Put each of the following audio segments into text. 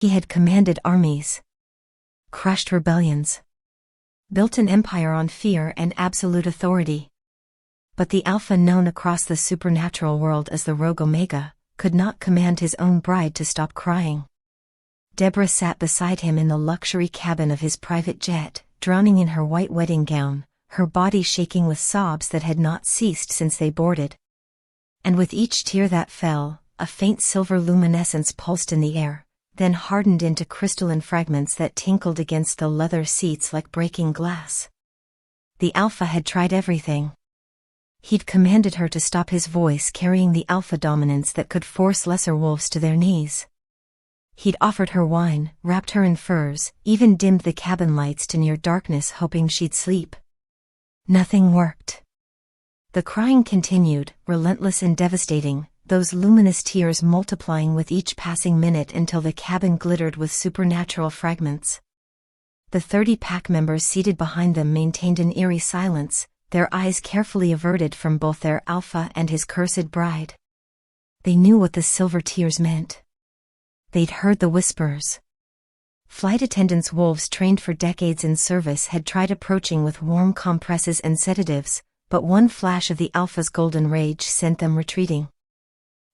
He had commanded armies, crushed rebellions, built an empire on fear and absolute authority. But the Alpha known across the supernatural world as the Rogue Omega could not command his own bride to stop crying. Deborah sat beside him in the luxury cabin of his private jet, drowning in her white wedding gown, her body shaking with sobs that had not ceased since they boarded. And with each tear that fell, a faint silver luminescence pulsed in the air, then hardened into crystalline fragments that tinkled against the leather seats like breaking glass. The Alpha had tried everything. He'd commanded her to stop his voice carrying the alpha dominance that could force lesser wolves to their knees. He'd offered her wine, wrapped her in furs, even dimmed the cabin lights to near darkness hoping she'd sleep. Nothing worked. The crying continued, relentless and devastating, those luminous tears multiplying with each passing minute until the cabin glittered with supernatural fragments. The 30 pack members seated behind them maintained an eerie silence, their eyes carefully averted from both their alpha and his cursed bride. They knew what the silver tears meant. They'd heard the whispers. Flight attendants wolves trained for decades in service had tried approaching with warm compresses and sedatives, but one flash of the Alpha's golden rage sent them retreating.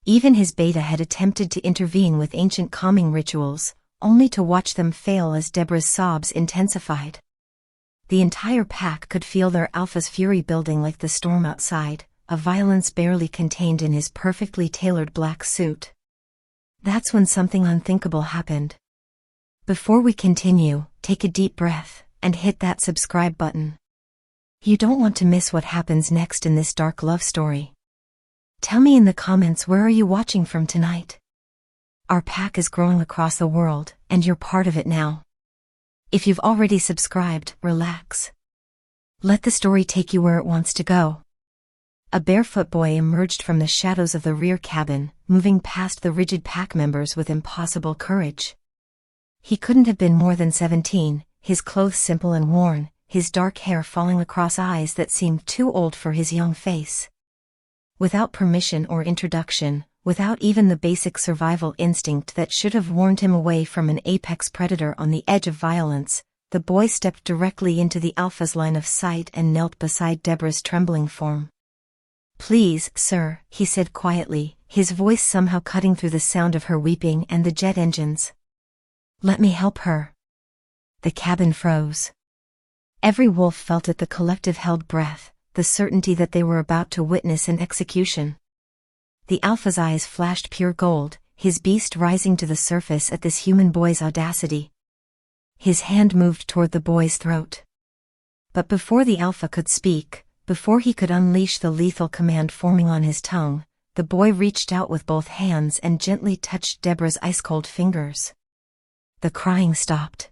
Even his beta had attempted to intervene with ancient calming rituals, only to watch them fail as Deborah's sobs intensified. The entire pack could feel their Alpha's fury building like the storm outside, a violence barely contained in his perfectly tailored black suit. That's when something unthinkable happened. Before we continue, take a deep breath, and hit that subscribe button. You don't want to miss what happens next in this dark love story. Tell me in the comments, where are you watching from tonight? Our pack is growing across the world, and you're part of it now. If you've already subscribed, relax. Let the story take you where it wants to go. A barefoot boy emerged from the shadows of the rear cabin, moving past the rigid pack members with impossible courage. He couldn't have been more than 17, his clothes simple and worn, his dark hair falling across eyes that seemed too old for his young face. Without permission or introduction, without even the basic survival instinct that should have warned him away from an apex predator on the edge of violence, the boy stepped directly into the Alpha's line of sight and knelt beside Deborah's trembling form. "Please, sir," he said quietly, his voice somehow cutting through the sound of her weeping and the jet engines. "Let me help her." The cabin froze. Every wolf felt it, the collective held breath, the certainty that they were about to witness an execution. The Alpha's eyes flashed pure gold, his beast rising to the surface at this human boy's audacity. His hand moved toward the boy's throat. But before the Alpha could speak, before he could unleash the lethal command forming on his tongue, the boy reached out with both hands and gently touched Deborah's ice-cold fingers. The crying stopped.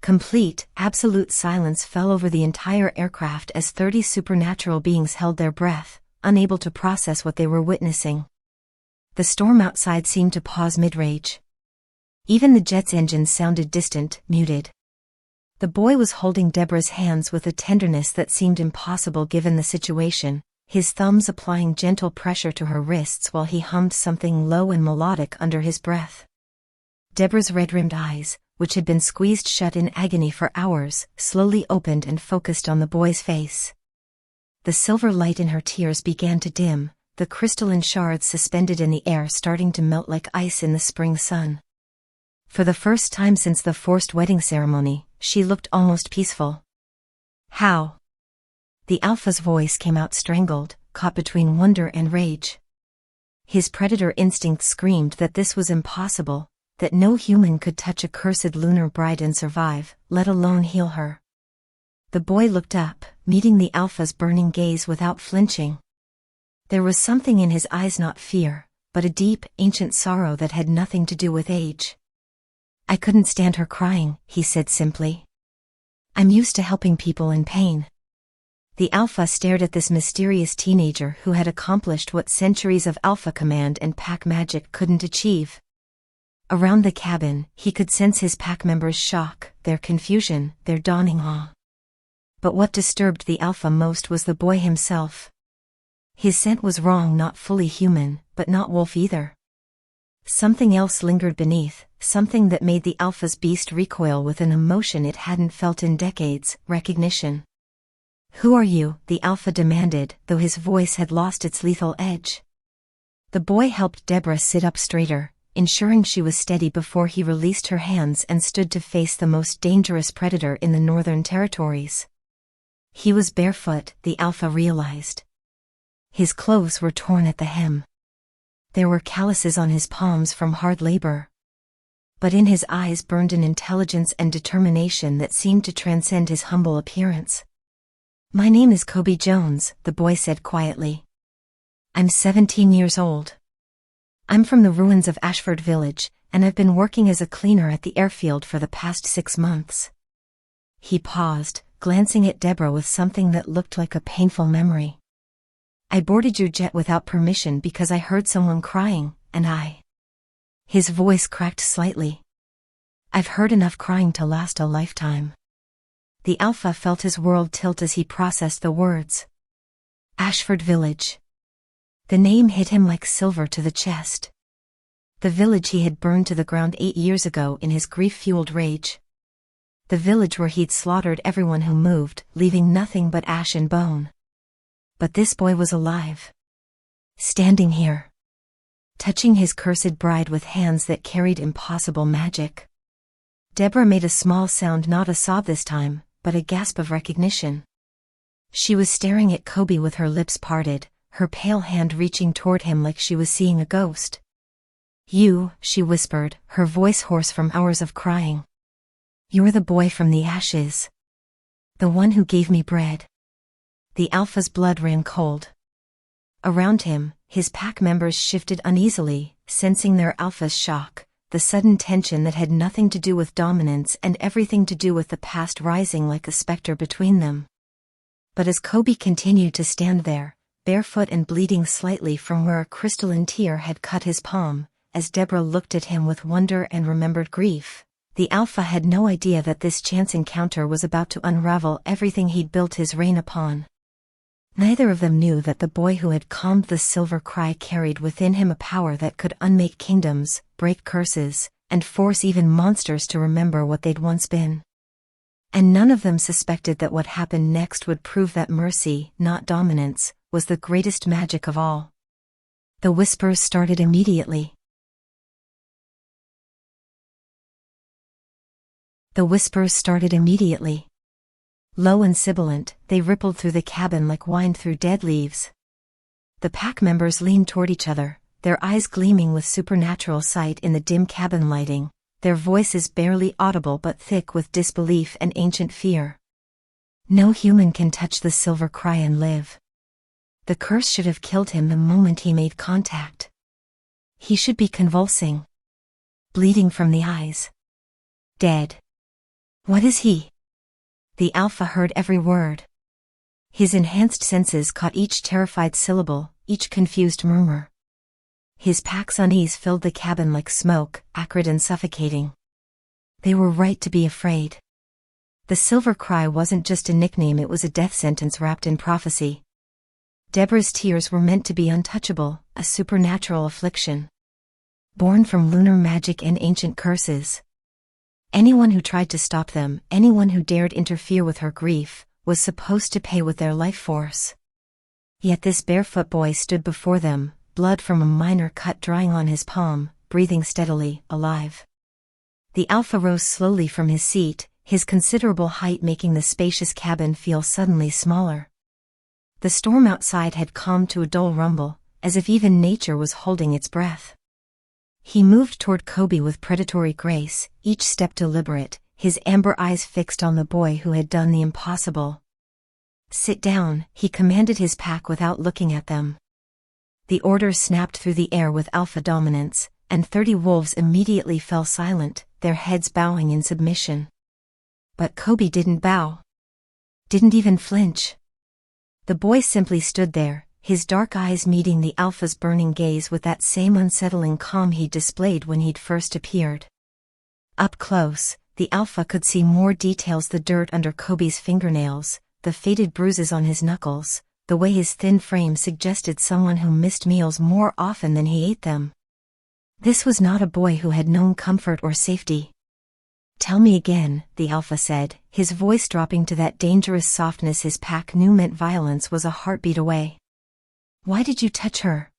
Complete, absolute silence fell over the entire aircraft as 30 supernatural beings held their breath, unable to process what they were witnessing. The storm outside seemed to pause mid-rage. Even the jet's engines sounded distant, muted. The boy was holding Deborah's hands with a tenderness that seemed impossible given the situation, his thumbs applying gentle pressure to her wrists while he hummed something low and melodic under his breath. Deborah's red-rimmed eyes, which had been squeezed shut in agony for hours, slowly opened and focused on the boy's face. The silver light in her tears began to dim, the crystalline shards suspended in the air starting to melt like ice in the spring sun. For the first time since the forced wedding ceremony, she looked almost peaceful. "How?" The Alpha's voice came out strangled, caught between wonder and rage. His predator instinct screamed that this was impossible, that no human could touch a cursed lunar bride and survive, let alone heal her. The boy looked up, meeting the Alpha's burning gaze without flinching. There was something in his eyes, not fear, but a deep, ancient sorrow that had nothing to do with age. "I couldn't stand her crying," he said simply. "I'm used to helping people in pain." The Alpha stared at this mysterious teenager who had accomplished what centuries of Alpha command and pack magic couldn't achieve. Around the cabin, he could sense his pack members' shock, their confusion, their dawning awe. But what disturbed the Alpha most was the boy himself. His scent was wrong, not fully human, but not wolf either. something else lingered beneath, something that made the alpha's beast recoil with an emotion it hadn't felt in decades: recognition. "Who are you?" the alpha demanded, though his voice had lost its lethal edge. The boy helped Deborah sit up straighter, ensuring she was steady before he released her hands and stood to face the most dangerous predator in the Northern Territories. He was barefoot, the alpha realized. His clothes were torn at the hem. There were calluses on his palms from hard labor. But in his eyes burned an intelligence and determination that seemed to transcend his humble appearance. "My name is Kobe Jones," the boy said quietly. "I'm 17 years old. I'm from the ruins of Ashford Village, and I've been working as a cleaner at the airfield for the past 6 months. He paused, glancing at Deborah with something that looked like a painful memory. "I boarded your jet without permission because I heard someone crying, and I..." His voice cracked slightly. "I've heard enough crying to last a lifetime." The alpha felt his world tilt as he processed the words. Ashford Village. The name hit him like silver to the chest. The village he had burned to the ground 8 years ago in his grief-fueled rage. The village where he'd slaughtered everyone who moved, leaving nothing but ash and bone. But this boy was alive. Standing here. Touching his cursed bride with hands that carried impossible magic. Deborah made a small sound, not a sob this time, but a gasp of recognition. She was staring at Kobe with her lips parted, her pale hand reaching toward him like she was seeing a ghost. "You," she whispered, her voice hoarse from hours of crying. "You're the boy from the ashes. The one who gave me bread." The alpha's blood ran cold. Around him, his pack members shifted uneasily, sensing their alpha's shock, the sudden tension that had nothing to do with dominance and everything to do with the past rising like a specter between them. But as Kobe continued to stand there, barefoot and bleeding slightly from where a crystalline tear had cut his palm, as Deborah looked at him with wonder and remembered grief, the alpha had no idea that this chance encounter was about to unravel everything he'd built his reign upon. Neither of them knew that the boy who had calmed the silver cry carried within him a power that could unmake kingdoms, break curses, and force even monsters to remember what they'd once been. And none of them suspected that what happened next would prove that mercy, not dominance, was the greatest magic of all. The whispers started immediately. Low and sibilant, they rippled through the cabin like wind through dead leaves. The pack members leaned toward each other, their eyes gleaming with supernatural sight in the dim cabin lighting, their voices barely audible but thick with disbelief and ancient fear. "No human can touch the silver cry and live. The curse should have killed him the moment he made contact. He should be convulsing. Bleeding from the eyes. Dead. What is he?" The alpha heard every word. His enhanced senses caught each terrified syllable, each confused murmur. His pack's unease filled the cabin like smoke, acrid and suffocating. They were right to be afraid. The silver cry wasn't just a nickname, it was a death sentence wrapped in prophecy. Deborah's tears were meant to be untouchable, a supernatural affliction. Born from lunar magic and ancient curses. Anyone who tried to stop them, anyone who dared interfere with her grief, was supposed to pay with their life force. Yet this barefoot boy stood before them, blood from a minor cut drying on his palm, breathing steadily, alive. The alpha rose slowly from his seat, his considerable height making the spacious cabin feel suddenly smaller. The storm outside had calmed to a dull rumble, as if even nature was holding its breath. He moved toward Kobe with predatory grace, each step deliberate, his amber eyes fixed on the boy who had done the impossible. "Sit down," he commanded his pack without looking at them. The order snapped through the air with alpha dominance, and 30 wolves immediately fell silent, their heads bowing in submission. But Kobe didn't bow. Didn't even flinch. The boy simply stood there, his dark eyes meeting the alpha's burning gaze with that same unsettling calm he'd displayed when he'd first appeared. Up close, the alpha could see more details: the dirt under Kobe's fingernails, the faded bruises on his knuckles, the way his thin frame suggested someone who missed meals more often than he ate them. This was not a boy who had known comfort or safety. "Tell me again," the Alpha said, his voice dropping to that dangerous softness his pack knew meant violence was a heartbeat away. "Why did you touch her?"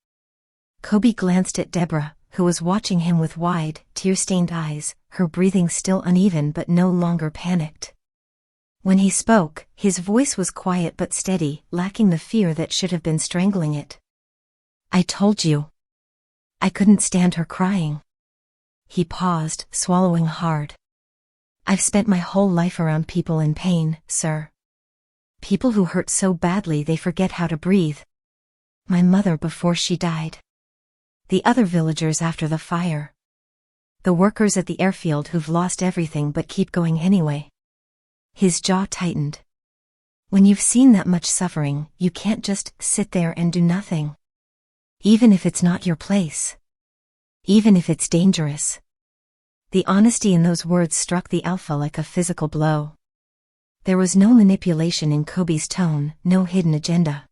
Kobe glanced at Deborah, who was watching him with wide, tear-stained eyes, her breathing still uneven but no longer panicked. When he spoke, his voice was quiet but steady, lacking the fear that should have been strangling it. "I told you. I couldn't stand her crying." He paused, swallowing hard. "I've spent my whole life around people in pain, sir. People who hurt so badly they forget how to breathe. My mother before she died. The other villagers after the fire. The workers at the airfield who've lost everything but keep going anyway." His jaw tightened. When you've seen that much suffering, you can't just sit there and do nothing. Even if it's not your place. Even if it's dangerous. The honesty in those words struck the Alpha like a physical blow. There was no manipulation in Kobe's tone, no hidden agenda.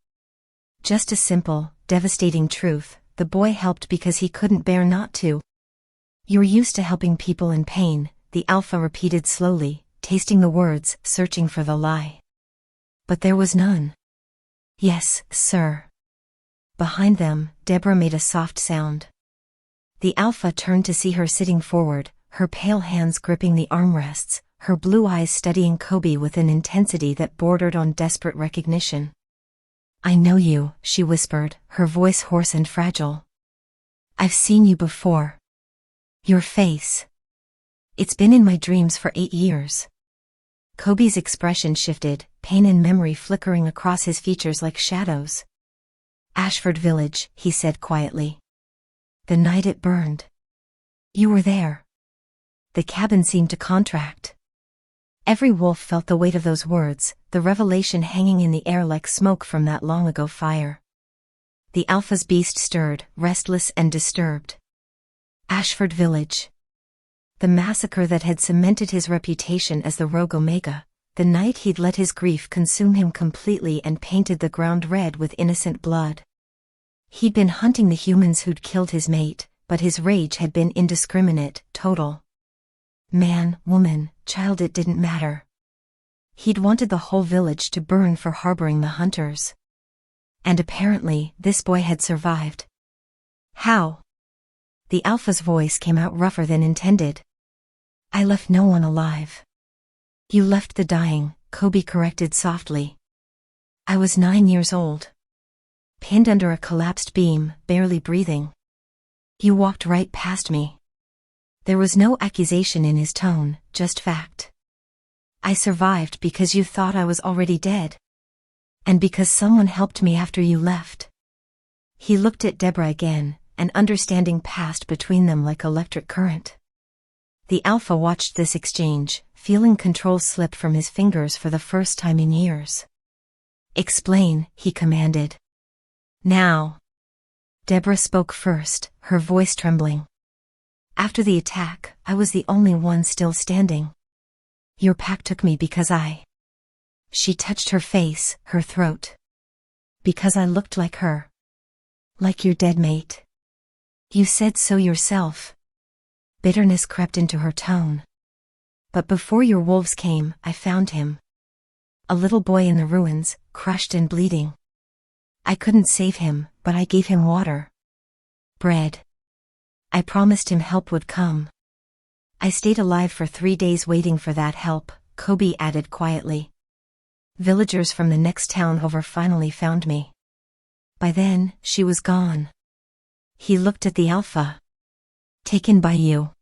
Just a simple, devastating truth: the boy helped because he couldn't bear not to. "You're used to helping people in pain," the Alpha repeated slowly, tasting the words, searching for the lie. But there was none. "Yes, sir." Behind them, Deborah made a soft sound. The Alpha turned to see her sitting forward, her pale hands gripping the armrests, her blue eyes studying Kobe with an intensity that bordered on desperate recognition. "I know you," she whispered, her voice hoarse and fragile. "I've seen you before. Your face. It's been in my dreams for 8 years." Kobe's expression shifted, pain and memory flickering across his features like shadows. "Ashford Village," he said quietly. "The night it burned. You were there." The cabin seemed to contract. Every wolf felt the weight of those words, the revelation hanging in the air like smoke from that long-ago fire. The Alpha's beast stirred, restless and disturbed. Ashford Village. The massacre that had cemented his reputation as the Rogue Omega, the night he'd let his grief consume him completely and painted the ground red with innocent blood. He'd been hunting the humans who'd killed his mate, but his rage had been indiscriminate, total. Man, woman, child, it didn't matter. He'd wanted the whole village to burn for harboring the hunters. And apparently, this boy had survived. How? The Alpha's voice came out rougher than intended. "I left no one alive." "You left the dying," Kobe corrected softly. "I was 9 years old. Pinned under a collapsed beam, barely breathing. You walked right past me." There was no accusation in his tone, just fact. "I survived because you thought I was already dead. And because someone helped me after you left." He looked at Deborah again, and understanding passed between them like electric current. The Alpha watched this exchange, feeling control slip from his fingers for the first time in years. "Explain," he commanded. "Now." Deborah spoke first, her voice trembling. "After the attack, I was the only one still standing. Your pack took me because I..." She touched her face, her throat. "Because I looked like her. Like your dead mate. You said so yourself." Bitterness crept into her tone. "But before your wolves came, I found him. A little boy in the ruins, crushed and bleeding. I couldn't save him, but I gave him water. Bread. I promised him help would come. I stayed alive for 3 days waiting for that help," Kobe added quietly. "Villagers from the next town over finally found me. By then, she was gone." He looked at the Alpha. "Taken by you."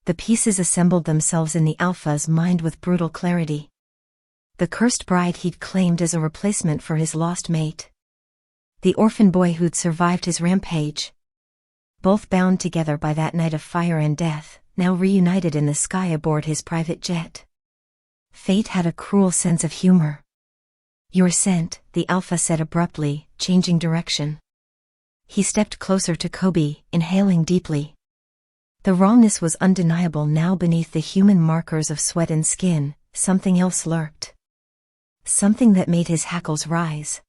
The pieces assembled themselves in the Alpha's mind with brutal clarity. The cursed bride he'd claimed as a replacement for his lost mate. The orphan boy who'd survived his rampage. Both bound together by that night of fire and death, now reunited in the sky aboard his private jet. Fate had a cruel sense of humor. "Your scent," the Alpha said abruptly, changing direction. He stepped closer to Kobe, inhaling deeply. The rawness was undeniable now beneath the human markers of sweat and skin. Something else lurked. Something that made his hackles rise.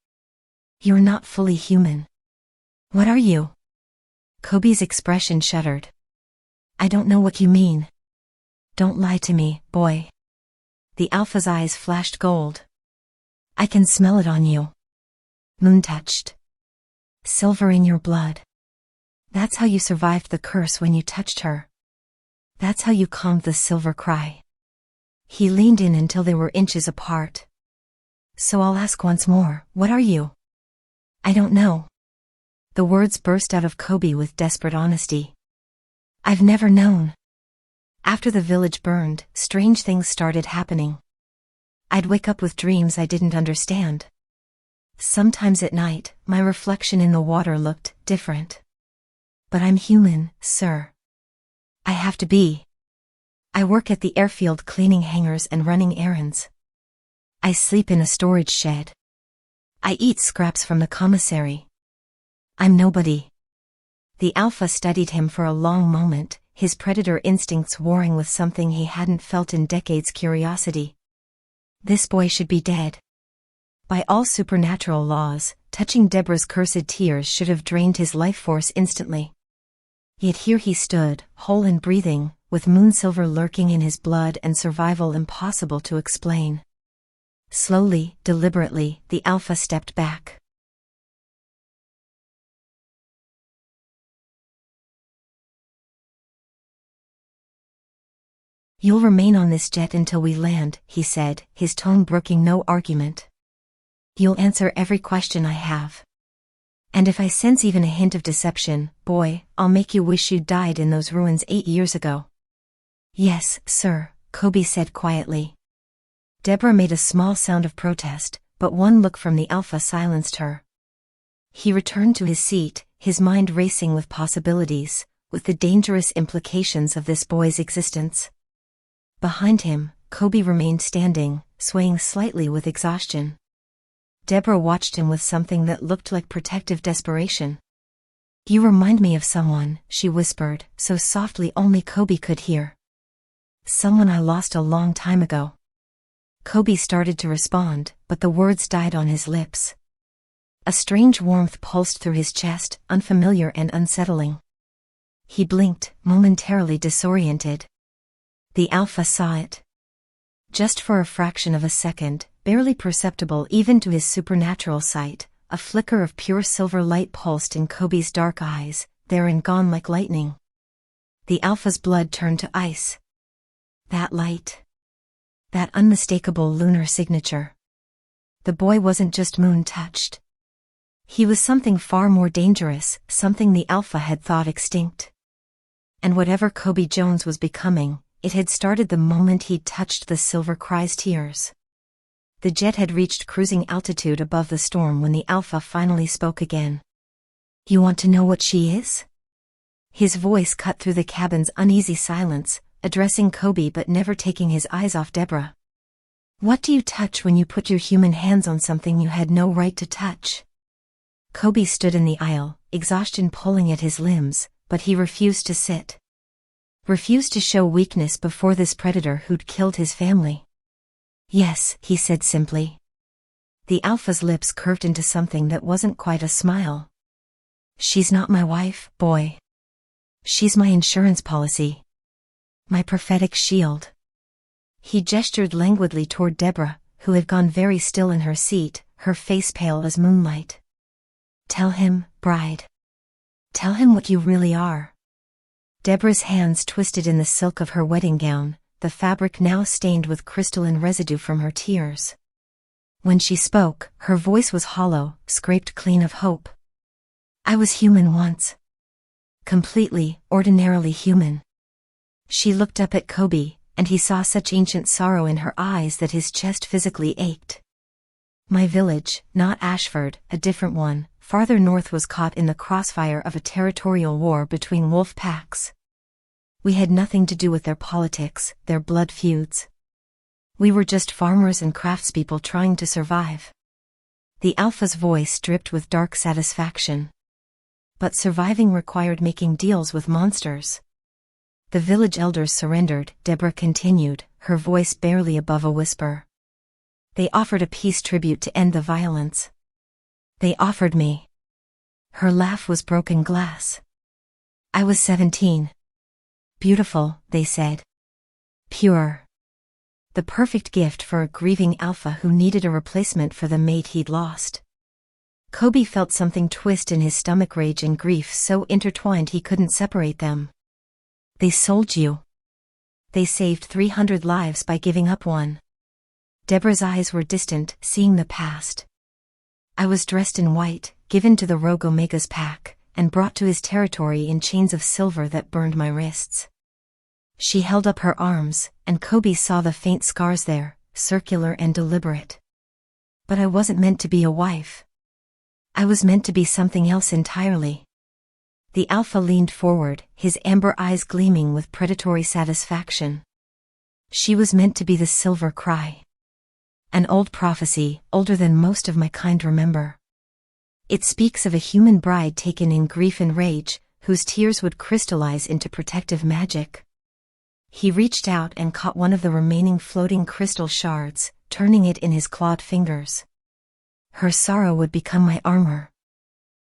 "You're not fully human." "What are you?" Kobe's expression shuddered. I don't know what you mean. Don't lie to me, boy. The Alpha's eyes flashed gold. I can smell it on you. Moon touched. Silver in your blood. That's how you survived the curse when you touched her. That's how you calmed the silver cry. He leaned in until they were inches apart. So I'll ask once more, what are you? I don't know. The words burst out of Kobe with desperate honesty. I've never known. After the village burned, strange things started happening. I'd wake up with dreams I didn't understand. Sometimes at night, my reflection in the water looked different. But I'm human, sir. I have to be. I work at the airfield cleaning hangars and running errands. I sleep in a storage shed. I eat scraps from the commissary. I'm nobody. The Alpha studied him for a long moment, his predator instincts warring with something he hadn't felt in decades: curiosity. This boy should be dead. By all supernatural laws, touching Deborah's cursed tears should have drained his life force instantly. Yet here he stood, whole and breathing, with moonsilver lurking in his blood and survival impossible to explain. Slowly, deliberately, the Alpha stepped back. You'll remain on this jet until we land, he said, his tone brooking no argument. You'll answer every question I have. And if I sense even a hint of deception, boy, I'll make you wish you'd died in those ruins 8 years ago. Yes, sir, Kobe said quietly. Deborah made a small sound of protest, but one look from the Alpha silenced her. He returned to his seat, his mind racing with possibilities, with the dangerous implications of this boy's existence. Behind him, Kobe remained standing, swaying slightly with exhaustion. Deborah watched him with something that looked like protective desperation. You remind me of someone, she whispered, so softly only Kobe could hear. Someone I lost a long time ago. Kobe started to respond, but the words died on his lips. A strange warmth pulsed through his chest, unfamiliar and unsettling. He blinked, momentarily disoriented. The Alpha saw it. Just for a fraction of a second, barely perceptible even to his supernatural sight, a flicker of pure silver light pulsed in Kobe's dark eyes, there and gone like lightning. The Alpha's blood turned to ice. That light. That unmistakable lunar signature. The boy wasn't just moon-touched. He was something far more dangerous, something the Alpha had thought extinct. And whatever Kobe Jones was becoming, it had started the moment he'd touched the Silver Cry's tears. The jet had reached cruising altitude above the storm when the Alpha finally spoke again. You want to know what she is? His voice cut through the cabin's uneasy silence, addressing Kobe but never taking his eyes off Deborah. What do you touch when you put your human hands on something you had no right to touch? Kobe stood in the aisle, exhaustion pulling at his limbs, but he refused to sit. Refused to show weakness before this predator who'd killed his family. Yes, he said simply. The Alpha's lips curved into something that wasn't quite a smile. She's not my wife, boy. She's my insurance policy. My prophetic shield. He gestured languidly toward Deborah, who had gone very still in her seat, her face pale as moonlight. Tell him, bride. Tell him what you really are. Deborah's hands twisted in the silk of her wedding gown, the fabric now stained with crystalline residue from her tears. When she spoke, her voice was hollow, scraped clean of hope. I was human once. Completely, ordinarily human. She looked up at Kobe, and he saw such ancient sorrow in her eyes that his chest physically ached. My village, not Ashford, a different one, farther north, was caught in the crossfire of a territorial war between wolf packs. We had nothing to do with their politics, their blood feuds. We were just farmers and craftspeople trying to survive. The Alpha's voice dripped with dark satisfaction. But surviving required making deals with monsters. The village elders surrendered, Deborah continued, her voice barely above a whisper. They offered a peace tribute to end the violence. They offered me. Her laugh was broken glass. I was 17. Beautiful, they said. Pure. The perfect gift for a grieving alpha who needed a replacement for the mate he'd lost. Kobe felt something twist in his stomach, rage and grief so intertwined he couldn't separate them. They sold you. They saved 300 lives by giving up one. Deborah's eyes were distant, seeing the past. I was dressed in white, given to the Rogue Omega's pack, and brought to his territory in chains of silver that burned my wrists. She held up her arms, and Kobe saw the faint scars there, circular and deliberate. But I wasn't meant to be a wife. I was meant to be something else entirely. The alpha leaned forward, his amber eyes gleaming with predatory satisfaction. She was meant to be the silver cry. An old prophecy, older than most of my kind remember. It speaks of a human bride taken in grief and rage, whose tears would crystallize into protective magic. He reached out and caught one of the remaining floating crystal shards, turning it in his clawed fingers. Her sorrow would become my armor.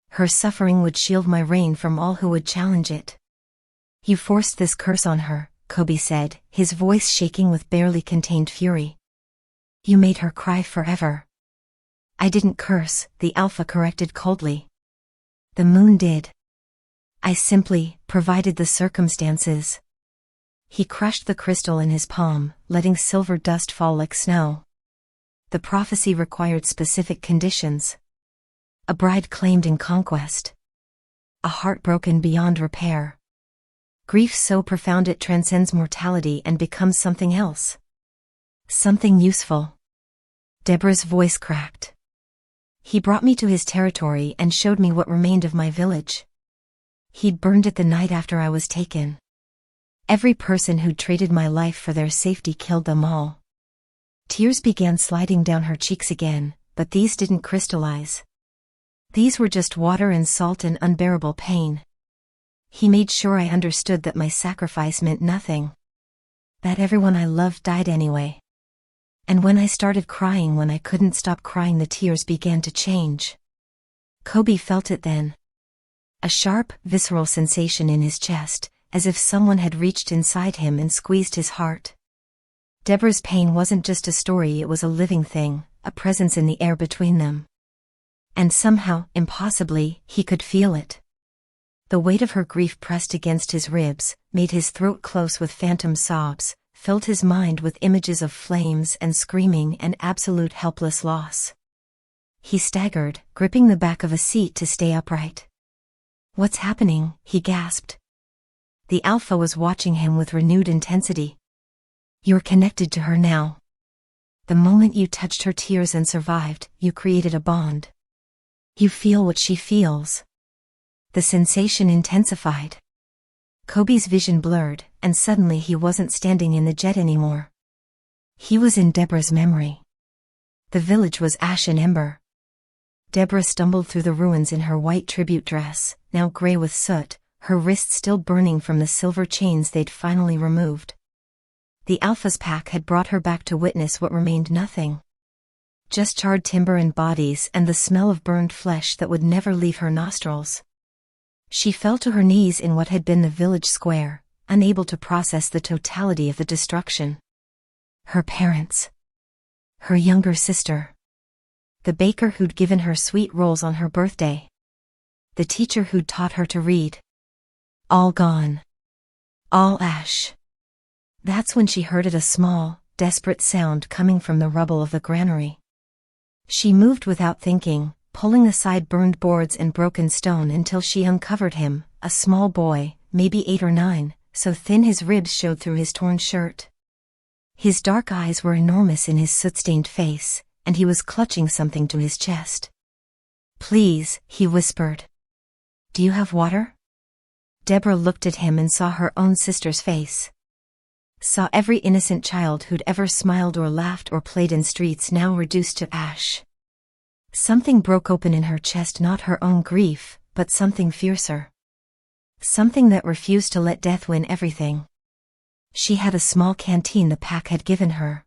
Her suffering would shield my reign from all who would challenge it. You forced this curse on her, Kobe said, his voice shaking with barely contained fury. You made her cry forever. I didn't curse, the alpha corrected coldly. The moon did. I simply provided the circumstances. He crushed the crystal in his palm, letting silver dust fall like snow. The prophecy required specific conditions. A bride claimed in conquest. A heart broken beyond repair. Grief so profound it transcends mortality and becomes something else. Something useful. Deborah's voice cracked. He brought me to his territory and showed me what remained of my village. He'd burned it the night after I was taken. Every person who'd traded my life for their safety killed them all. Tears began sliding down her cheeks again, but these didn't crystallize. These were just water and salt and unbearable pain. He made sure I understood that my sacrifice meant nothing. That everyone I loved died anyway. And when I started crying when I couldn't stop crying, the tears began to change. Kobe felt it then. A sharp, visceral sensation in his chest, as if someone had reached inside him and squeezed his heart. Deborah's pain wasn't just a story, it was a living thing, a presence in the air between them. And somehow, impossibly, he could feel it. The weight of her grief pressed against his ribs, made his throat close with phantom sobs, filled his mind with images of flames and screaming and absolute helpless loss. He staggered, gripping the back of a seat to stay upright. What's happening? He gasped. The alpha was watching him with renewed intensity. You're connected to her now. The moment you touched her tears and survived, you created a bond. You feel what she feels. The sensation intensified. Kobe's vision blurred, and suddenly he wasn't standing in the jet anymore. He was in Deborah's memory. The village was ash and ember. Deborah stumbled through the ruins in her white tribute dress, now gray with soot, her wrists still burning from the silver chains they'd finally removed. The Alpha's pack had brought her back to witness what remained nothing. Just charred timber and bodies and the smell of burned flesh that would never leave her nostrils. She fell to her knees in what had been the village square, unable to process the totality of the destruction. Her parents. Her younger sister. The baker who'd given her sweet rolls on her birthday. The teacher who'd taught her to read. All gone. All ash. That's when she heard a small, desperate sound coming from the rubble of the granary. She moved without thinking, pulling aside burned boards and broken stone until she uncovered him, a small boy, maybe 8 or 9, so thin his ribs showed through his torn shirt. His dark eyes were enormous in his soot-stained face, and he was clutching something to his chest. "Please," he whispered. "Do you have water?" Deborah looked at him and saw her own sister's face. Saw every innocent child who'd ever smiled or laughed or played in streets now reduced to ash. Something broke open in her chest, not her own grief, but something fiercer. Something that refused to let death win everything. She had a small canteen the pack had given her.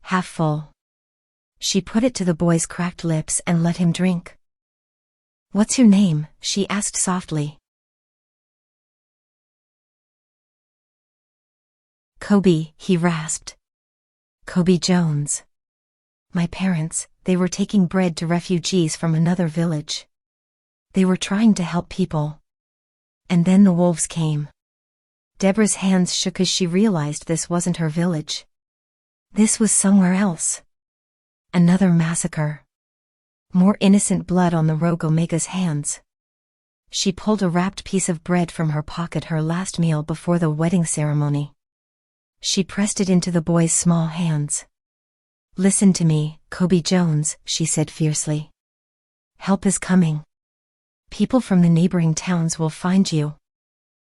Half full. She put it to the boy's cracked lips and let him drink. "What's your name?" she asked softly. Kobe, he rasped. Kobe Jones. My parents, they were taking bread to refugees from another village. They were trying to help people. And then the wolves came. Deborah's hands shook as she realized this wasn't her village. This was somewhere else. Another massacre. More innocent blood on the Rogue Omega's hands. She pulled a wrapped piece of bread from her pocket, her last meal before the wedding ceremony. She pressed it into the boy's small hands. Listen to me, Kobe Jones, she said fiercely. Help is coming. People from the neighboring towns will find you.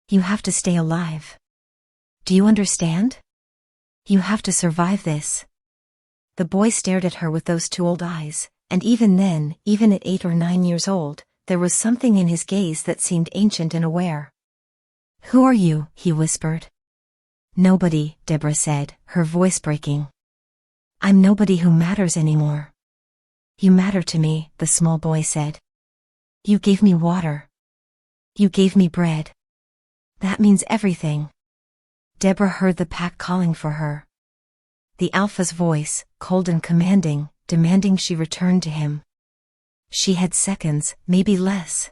You have to stay alive. Do you understand? You have to survive this. The boy stared at her with those two old eyes, and even then, even at 8 or 9 years old, there was something in his gaze that seemed ancient and aware. Who are you? He whispered. Nobody, Deborah said, her voice breaking. I'm nobody who matters anymore. You matter to me, the small boy said. You gave me water. You gave me bread. That means everything. Deborah heard the pack calling for her. The Alpha's voice, cold and commanding, demanding she return to him. She had seconds, maybe less.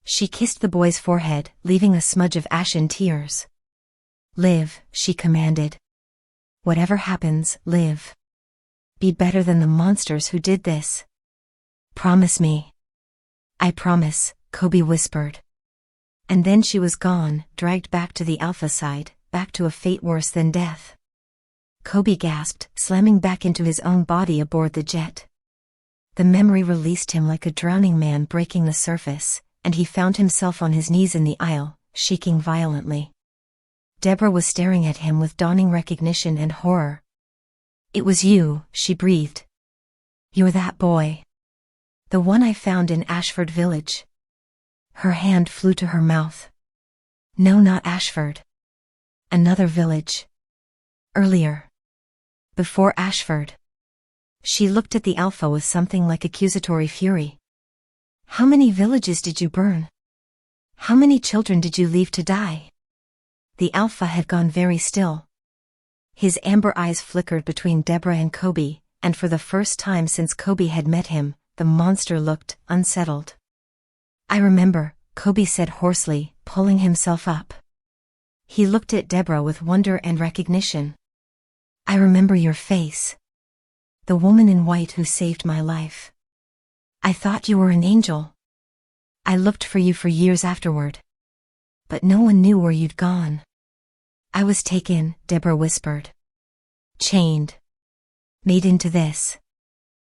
She kissed the boy's forehead, leaving a smudge of ashen tears. Live, she commanded. Whatever happens, live. Be better than the monsters who did this. Promise me. I promise, Kobe whispered. And then she was gone, dragged back to the Alpha side, back to a fate worse than death. Kobe gasped, slamming back into his own body aboard the jet. The memory released him like a drowning man breaking the surface, and he found himself on his knees in the aisle, shaking violently. Deborah was staring at him with dawning recognition and horror. It was you, she breathed. You're that boy. The one I found in Ashford Village. Her hand flew to her mouth. No, not Ashford. Another village. Earlier. Before Ashford. She looked at the Alpha with something like accusatory fury. How many villages did you burn? How many children did you leave to die? The Alpha had gone very still. His amber eyes flickered between Deborah and Kobe, and for the first time since Kobe had met him, the monster looked unsettled. I remember, Kobe said hoarsely, pulling himself up. He looked at Deborah with wonder and recognition. I remember your face. The woman in white who saved my life. I thought you were an angel. I looked for you for years afterward. But no one knew where you'd gone. I was taken, Deborah whispered. Chained. Made into this.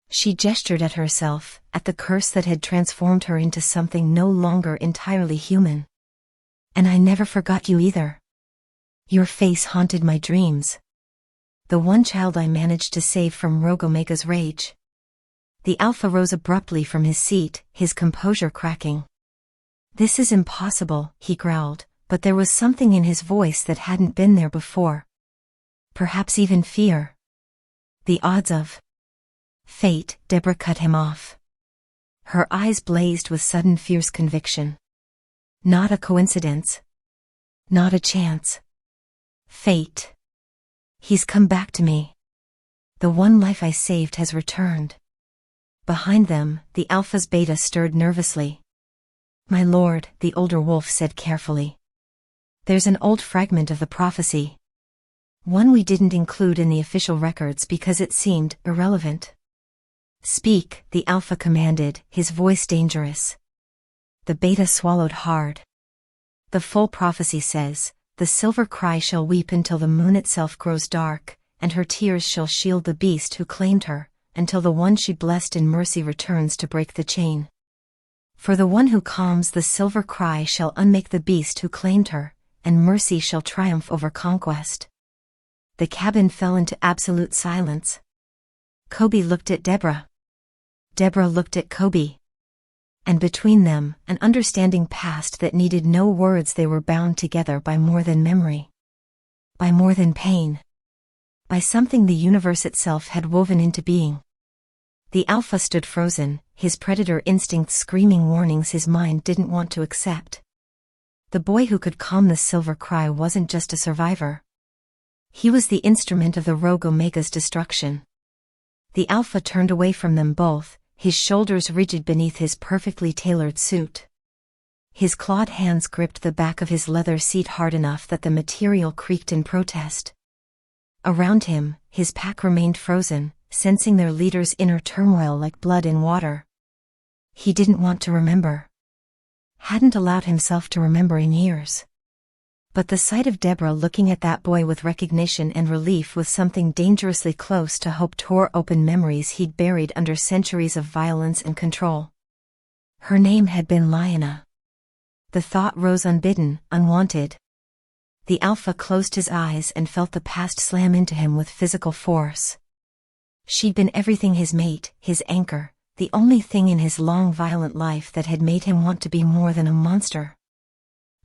She gestured at herself, at the curse that had transformed her into something no longer entirely human. And I never forgot you either. Your face haunted my dreams. The one child I managed to save from Rogue Omega's rage. The Alpha rose abruptly from his seat, his composure cracking. This is impossible, he growled, but there was something in his voice that hadn't been there before. Perhaps even fear. The odds of fate, Deborah cut him off. Her eyes blazed with sudden fierce conviction. Not a coincidence. Not a chance. Fate. He's come back to me. The one life I saved has returned. Behind them, the Alpha's beta stirred nervously. My lord, the older wolf said carefully. There's an old fragment of the prophecy. One we didn't include in the official records because it seemed irrelevant. Speak, the Alpha commanded, his voice dangerous. The beta swallowed hard. The full prophecy says, the silver cry shall weep until the moon itself grows dark, and her tears shall shield the beast who claimed her, until the one she blessed in mercy returns to break the chain. For the one who calms the silver cry shall unmake the beast who claimed her, and mercy shall triumph over conquest. The cabin fell into absolute silence. Kobe looked at Deborah. Deborah looked at Kobe. And between them, an understanding passed that needed no words. They were bound together by more than memory. By more than pain. By something the universe itself had woven into being. The Alpha stood frozen, his predator instincts screaming warnings his mind didn't want to accept. The boy who could calm the silver cry wasn't just a survivor. He was the instrument of the Rogue Omega's destruction. The Alpha turned away from them both, his shoulders rigid beneath his perfectly tailored suit. His clawed hands gripped the back of his leather seat hard enough that the material creaked in protest. Around him, his pack remained frozen, sensing their leader's inner turmoil like blood in water. He didn't want to remember. Hadn't allowed himself to remember in years. But the sight of Deborah looking at that boy with recognition and relief was something dangerously close to hope tore open memories he'd buried under centuries of violence and control. Her name had been Lyanna. The thought rose unbidden, unwanted. The Alpha closed his eyes and felt the past slam into him with physical force. She'd been everything: his mate, his anchor, the only thing in his long violent life that had made him want to be more than a monster.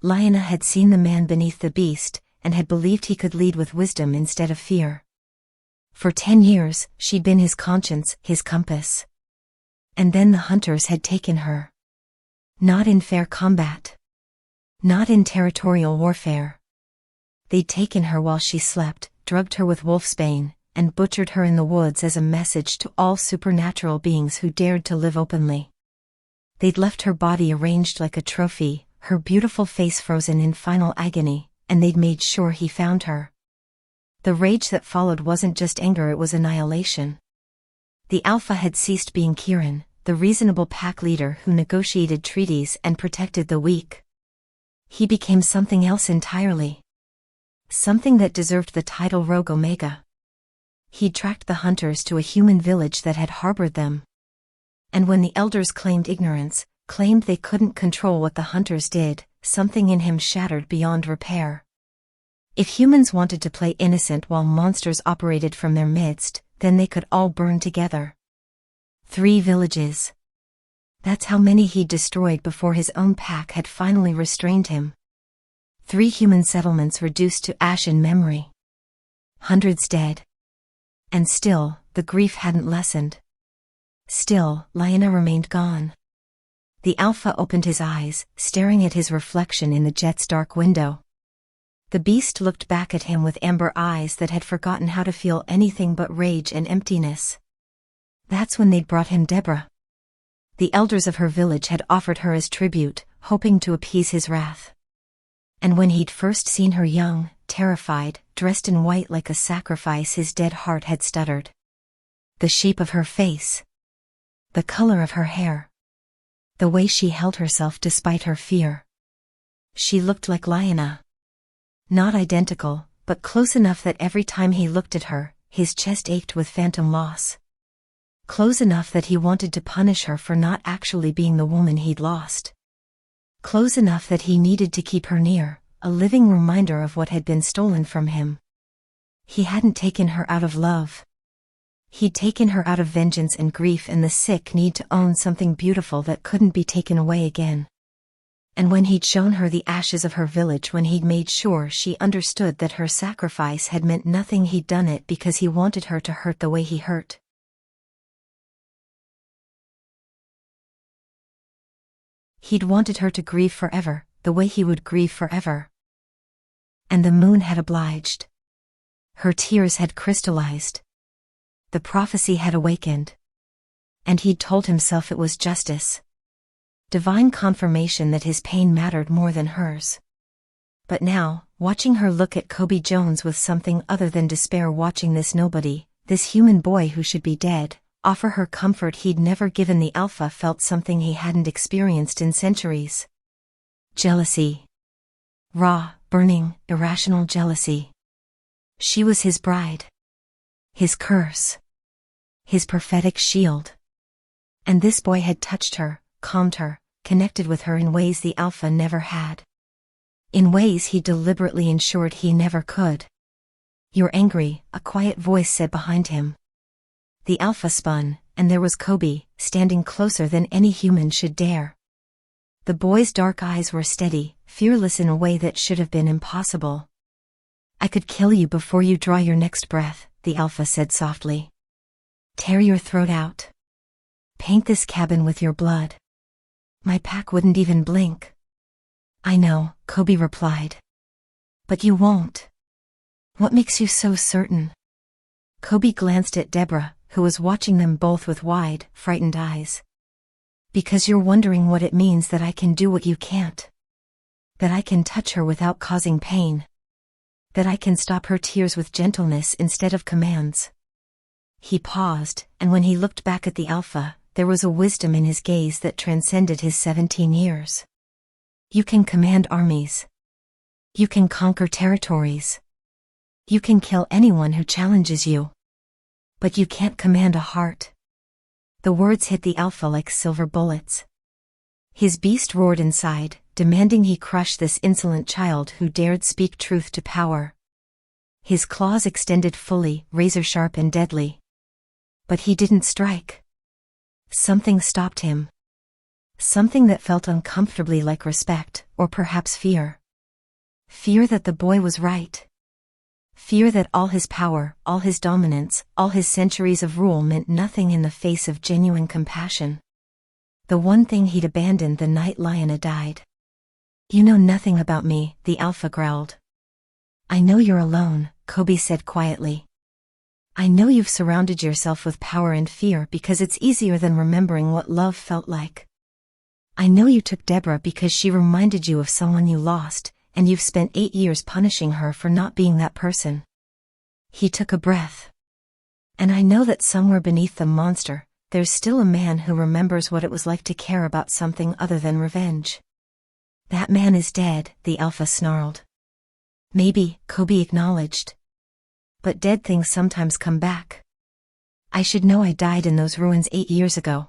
Lyanna had seen the man beneath the beast, and had believed he could lead with wisdom instead of fear. For 10 years, she'd been his conscience, his compass. And then the hunters had taken her. Not in fair combat. Not in territorial warfare. They'd taken her while she slept, drugged her with wolfsbane, and butchered her in the woods as a message to all supernatural beings who dared to live openly. They'd left her body arranged like a trophy, her beautiful face frozen in final agony, and they'd made sure he found her. The rage that followed wasn't just anger, it was annihilation. The Alpha had ceased being Kieran, the reasonable pack leader who negotiated treaties and protected the weak. He became something else entirely. Something that deserved the title Rogue Omega. He tracked the hunters to a human village that had harbored them. And when the elders claimed ignorance, claimed they couldn't control what the hunters did, something in him shattered beyond repair. If humans wanted to play innocent while monsters operated from their midst, then they could all burn together. 3 villages. That's how many he'd destroyed before his own pack had finally restrained him. 3 human settlements reduced to ash in memory. Hundreds dead. And still, the grief hadn't lessened. Still, Lyanna remained gone. The Alpha opened his eyes, staring at his reflection in the jet's dark window. The beast looked back at him with amber eyes that had forgotten how to feel anything but rage and emptiness. That's when they'd brought him Deborah. The elders of her village had offered her as tribute, hoping to appease his wrath. And when he'd first seen her young, terrified, dressed in white like a sacrifice, his dead heart had stuttered. The shape of her face. The color of her hair. The way she held herself despite her fear. She looked like Lyanna. Not identical, but close enough that every time he looked at her, his chest ached with phantom loss. Close enough that he wanted to punish her for not actually being the woman he'd lost. Close enough that he needed to keep her near, a living reminder of what had been stolen from him. He hadn't taken her out of love. He'd taken her out of vengeance and grief and the sick need to own something beautiful that couldn't be taken away again. And when he'd shown her the ashes of her village, when he'd made sure she understood that her sacrifice had meant nothing, he'd done it because he wanted her to hurt the way he hurt. He'd wanted her to grieve forever, the way he would grieve forever. And the moon had obliged. Her tears had crystallized. The prophecy had awakened. And he'd told himself it was justice. Divine confirmation that his pain mattered more than hers. But now, watching her look at Kobe Jones with something other than despair, watching this nobody, this human boy who should be dead, offer her comfort he'd never given, the Alpha felt something he hadn't experienced in centuries. Jealousy. Raw, burning, irrational jealousy. She was his bride. His curse. His prophetic shield. And this boy had touched her, calmed her, connected with her in ways the Alpha never had. In ways he deliberately ensured he never could. "You're angry," a quiet voice said behind him. The Alpha spun, and there was Kobe, standing closer than any human should dare. The boy's dark eyes were steady, fearless in a way that should have been impossible. "I could kill you before you draw your next breath," the Alpha said softly. "Tear your throat out. Paint this cabin with your blood. My pack wouldn't even blink." "I know," Kobe replied. "But you won't. What makes you so certain? Kobe glanced at Deborah, who was watching them both with wide, frightened eyes. Because you're wondering what it means that I can do what you can't. That I can touch her without causing pain. That I can stop her tears with gentleness instead of commands. He paused, and when he looked back at the Alpha, there was a wisdom in his gaze that transcended his 17 years. You can command armies. You can conquer territories. You can kill anyone who challenges you. But you can't command a heart. The words hit the Alpha like silver bullets. His beast roared inside, demanding he crush this insolent child who dared speak truth to power. His claws extended fully, razor-sharp and deadly. But he didn't strike. Something stopped him. Something that felt uncomfortably like respect, or perhaps fear. Fear that the boy was right. Fear that all his power, all his dominance, all his centuries of rule meant nothing in the face of genuine compassion. The one thing he'd abandoned the night Lyanna died. You know nothing about me, the Alpha growled. I know you're alone, Kobe said quietly. I know you've surrounded yourself with power and fear because it's easier than remembering what love felt like. I know you took Deborah because she reminded you of someone you lost, and you've spent 8 years punishing her for not being that person. He took a breath. And I know that somewhere beneath the monster, there's still a man who remembers what it was like to care about something other than revenge. That man is dead, the Alpha snarled. Maybe, Kobe acknowledged. But dead things sometimes come back. I should know I died in those ruins 8 years ago.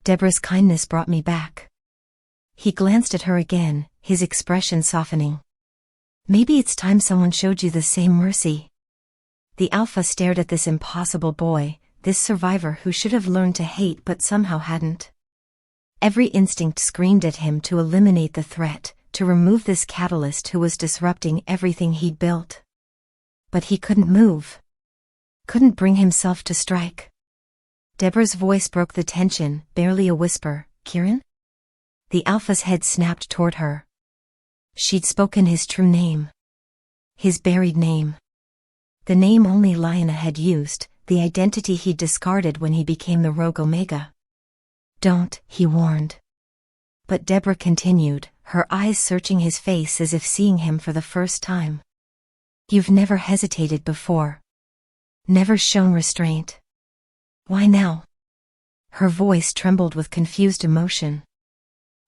Deborah's kindness brought me back. He glanced at her again, his expression softening. Maybe it's time someone showed you the same mercy. The Alpha stared at this impossible boy, this survivor who should have learned to hate but somehow hadn't. Every instinct screamed at him to eliminate the threat, to remove this catalyst who was disrupting everything he'd built. But he couldn't move. Couldn't bring himself to strike. Deborah's voice broke the tension, barely a whisper. Kieran? The Alpha's head snapped toward her. She'd spoken his true name. His buried name. The name only Lyanna had used, the identity he'd discarded when he became the Rogue Omega. Don't, he warned. But Deborah continued, her eyes searching his face as if seeing him for the first time. You've never hesitated before. Never shown restraint. Why now? Her voice trembled with confused emotion.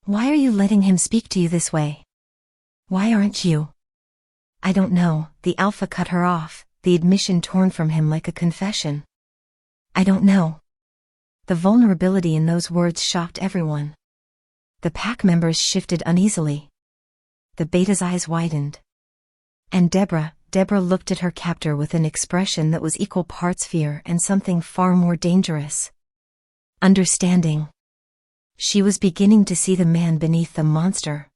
Why are you letting him speak to you this way? Why aren't you? I don't know, the Alpha cut her off, the admission torn from him like a confession. I don't know. The vulnerability in those words shocked everyone. The pack members shifted uneasily. The Beta's eyes widened. And Deborah looked at her captor with an expression that was equal parts fear and something far more dangerous. Understanding. She was beginning to see the man beneath the monster.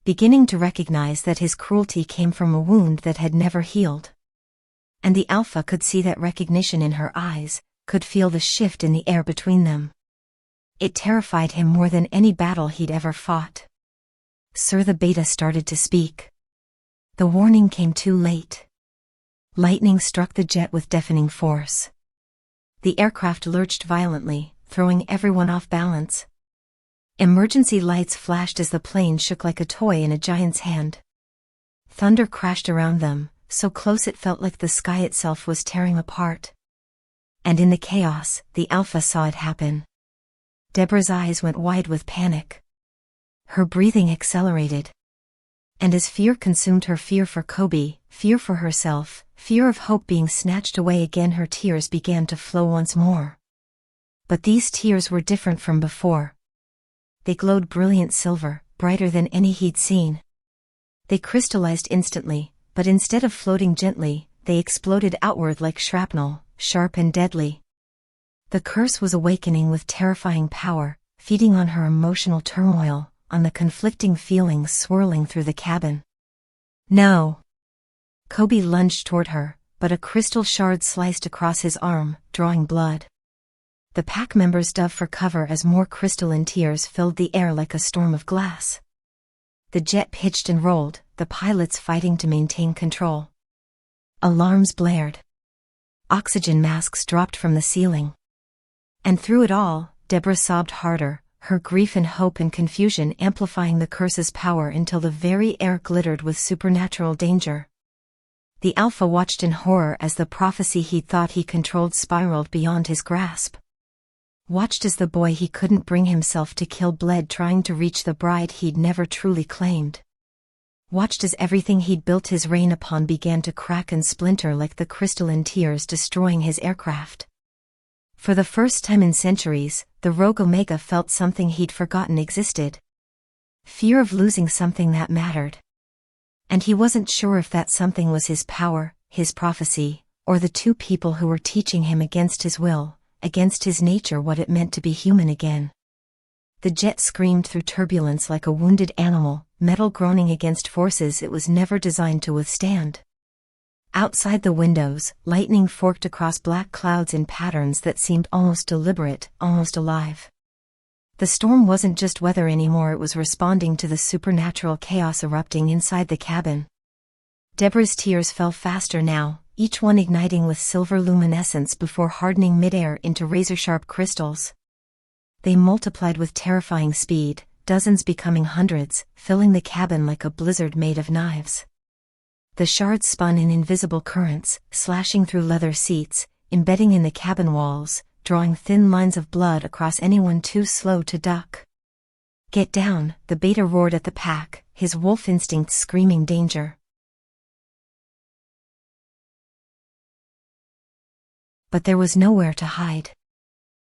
Beginning to recognize that his cruelty came from a wound that had never healed. And the Alpha could see that recognition in her eyes, could feel the shift in the air between them. It terrified him more than any battle he'd ever fought. Sir, the Beta started to speak. The warning came too late. Lightning struck the jet with deafening force. The aircraft lurched violently, throwing everyone off balance. Emergency lights flashed as the plane shook like a toy in a giant's hand. Thunder crashed around them, so close it felt like the sky itself was tearing apart. And in the chaos, the Alpha saw it happen. Deborah's eyes went wide with panic. Her breathing accelerated. And as fear consumed her, fear for Kobe, fear for herself, fear of hope being snatched away again, her tears began to flow once more. But these tears were different from before. They glowed brilliant silver, brighter than any he'd seen. They crystallized instantly, but instead of floating gently, they exploded outward like shrapnel, sharp and deadly. The curse was awakening with terrifying power, feeding on her emotional turmoil, on the conflicting feelings swirling through the cabin. No! Kobe lunged toward her, but a crystal shard sliced across his arm, drawing blood. The pack members dove for cover as more crystalline tears filled the air like a storm of glass. The jet pitched and rolled, the pilots fighting to maintain control. Alarms blared. Oxygen masks dropped from the ceiling. And through it all, Deborah sobbed harder, her grief and hope and confusion amplifying the curse's power until the very air glittered with supernatural danger. The Alpha watched in horror as the prophecy he thought he controlled spiraled beyond his grasp. Watched as the boy he couldn't bring himself to kill bled trying to reach the bride he'd never truly claimed. Watched as everything he'd built his reign upon began to crack and splinter like the crystalline tears destroying his aircraft. For the first time in centuries, the rogue Omega felt something he'd forgotten existed. Fear of losing something that mattered. And he wasn't sure if that something was his power, his prophecy, or the two people who were teaching him against his will, against his nature what it meant to be human again. The jet screamed through turbulence like a wounded animal, metal groaning against forces it was never designed to withstand. Outside the windows, lightning forked across black clouds in patterns that seemed almost deliberate, almost alive. The storm wasn't just weather anymore, it was responding to the supernatural chaos erupting inside the cabin. Deborah's tears fell faster now, each one igniting with silver luminescence before hardening midair into razor-sharp crystals. They multiplied with terrifying speed, dozens becoming hundreds, filling the cabin like a blizzard made of knives. The shards spun in invisible currents, slashing through leather seats, embedding in the cabin walls, drawing thin lines of blood across anyone too slow to duck. "Get down," the beta roared at the pack, his wolf instincts screaming danger. But there was nowhere to hide.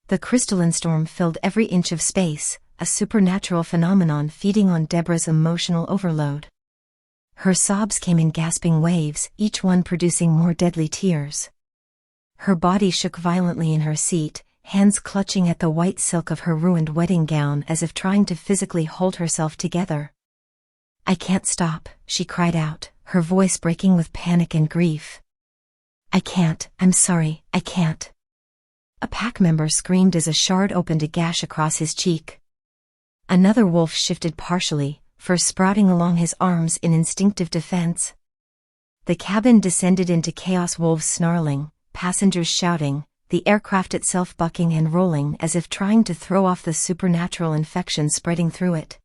The crystalline storm filled every inch of space, a supernatural phenomenon feeding on Deborah's emotional overload. Her sobs came in gasping waves, each one producing more deadly tears. Her body shook violently in her seat, hands clutching at the white silk of her ruined wedding gown as if trying to physically hold herself together. "I can't stop," she cried out, her voice breaking with panic and grief. "I can't, I'm sorry, I can't." A pack member screamed as a shard opened a gash across his cheek. Another wolf shifted partially, fur sprouting along his arms in instinctive defense. The cabin descended into chaos, wolves snarling, passengers shouting, the aircraft itself bucking and rolling as if trying to throw off the supernatural infection spreading through it.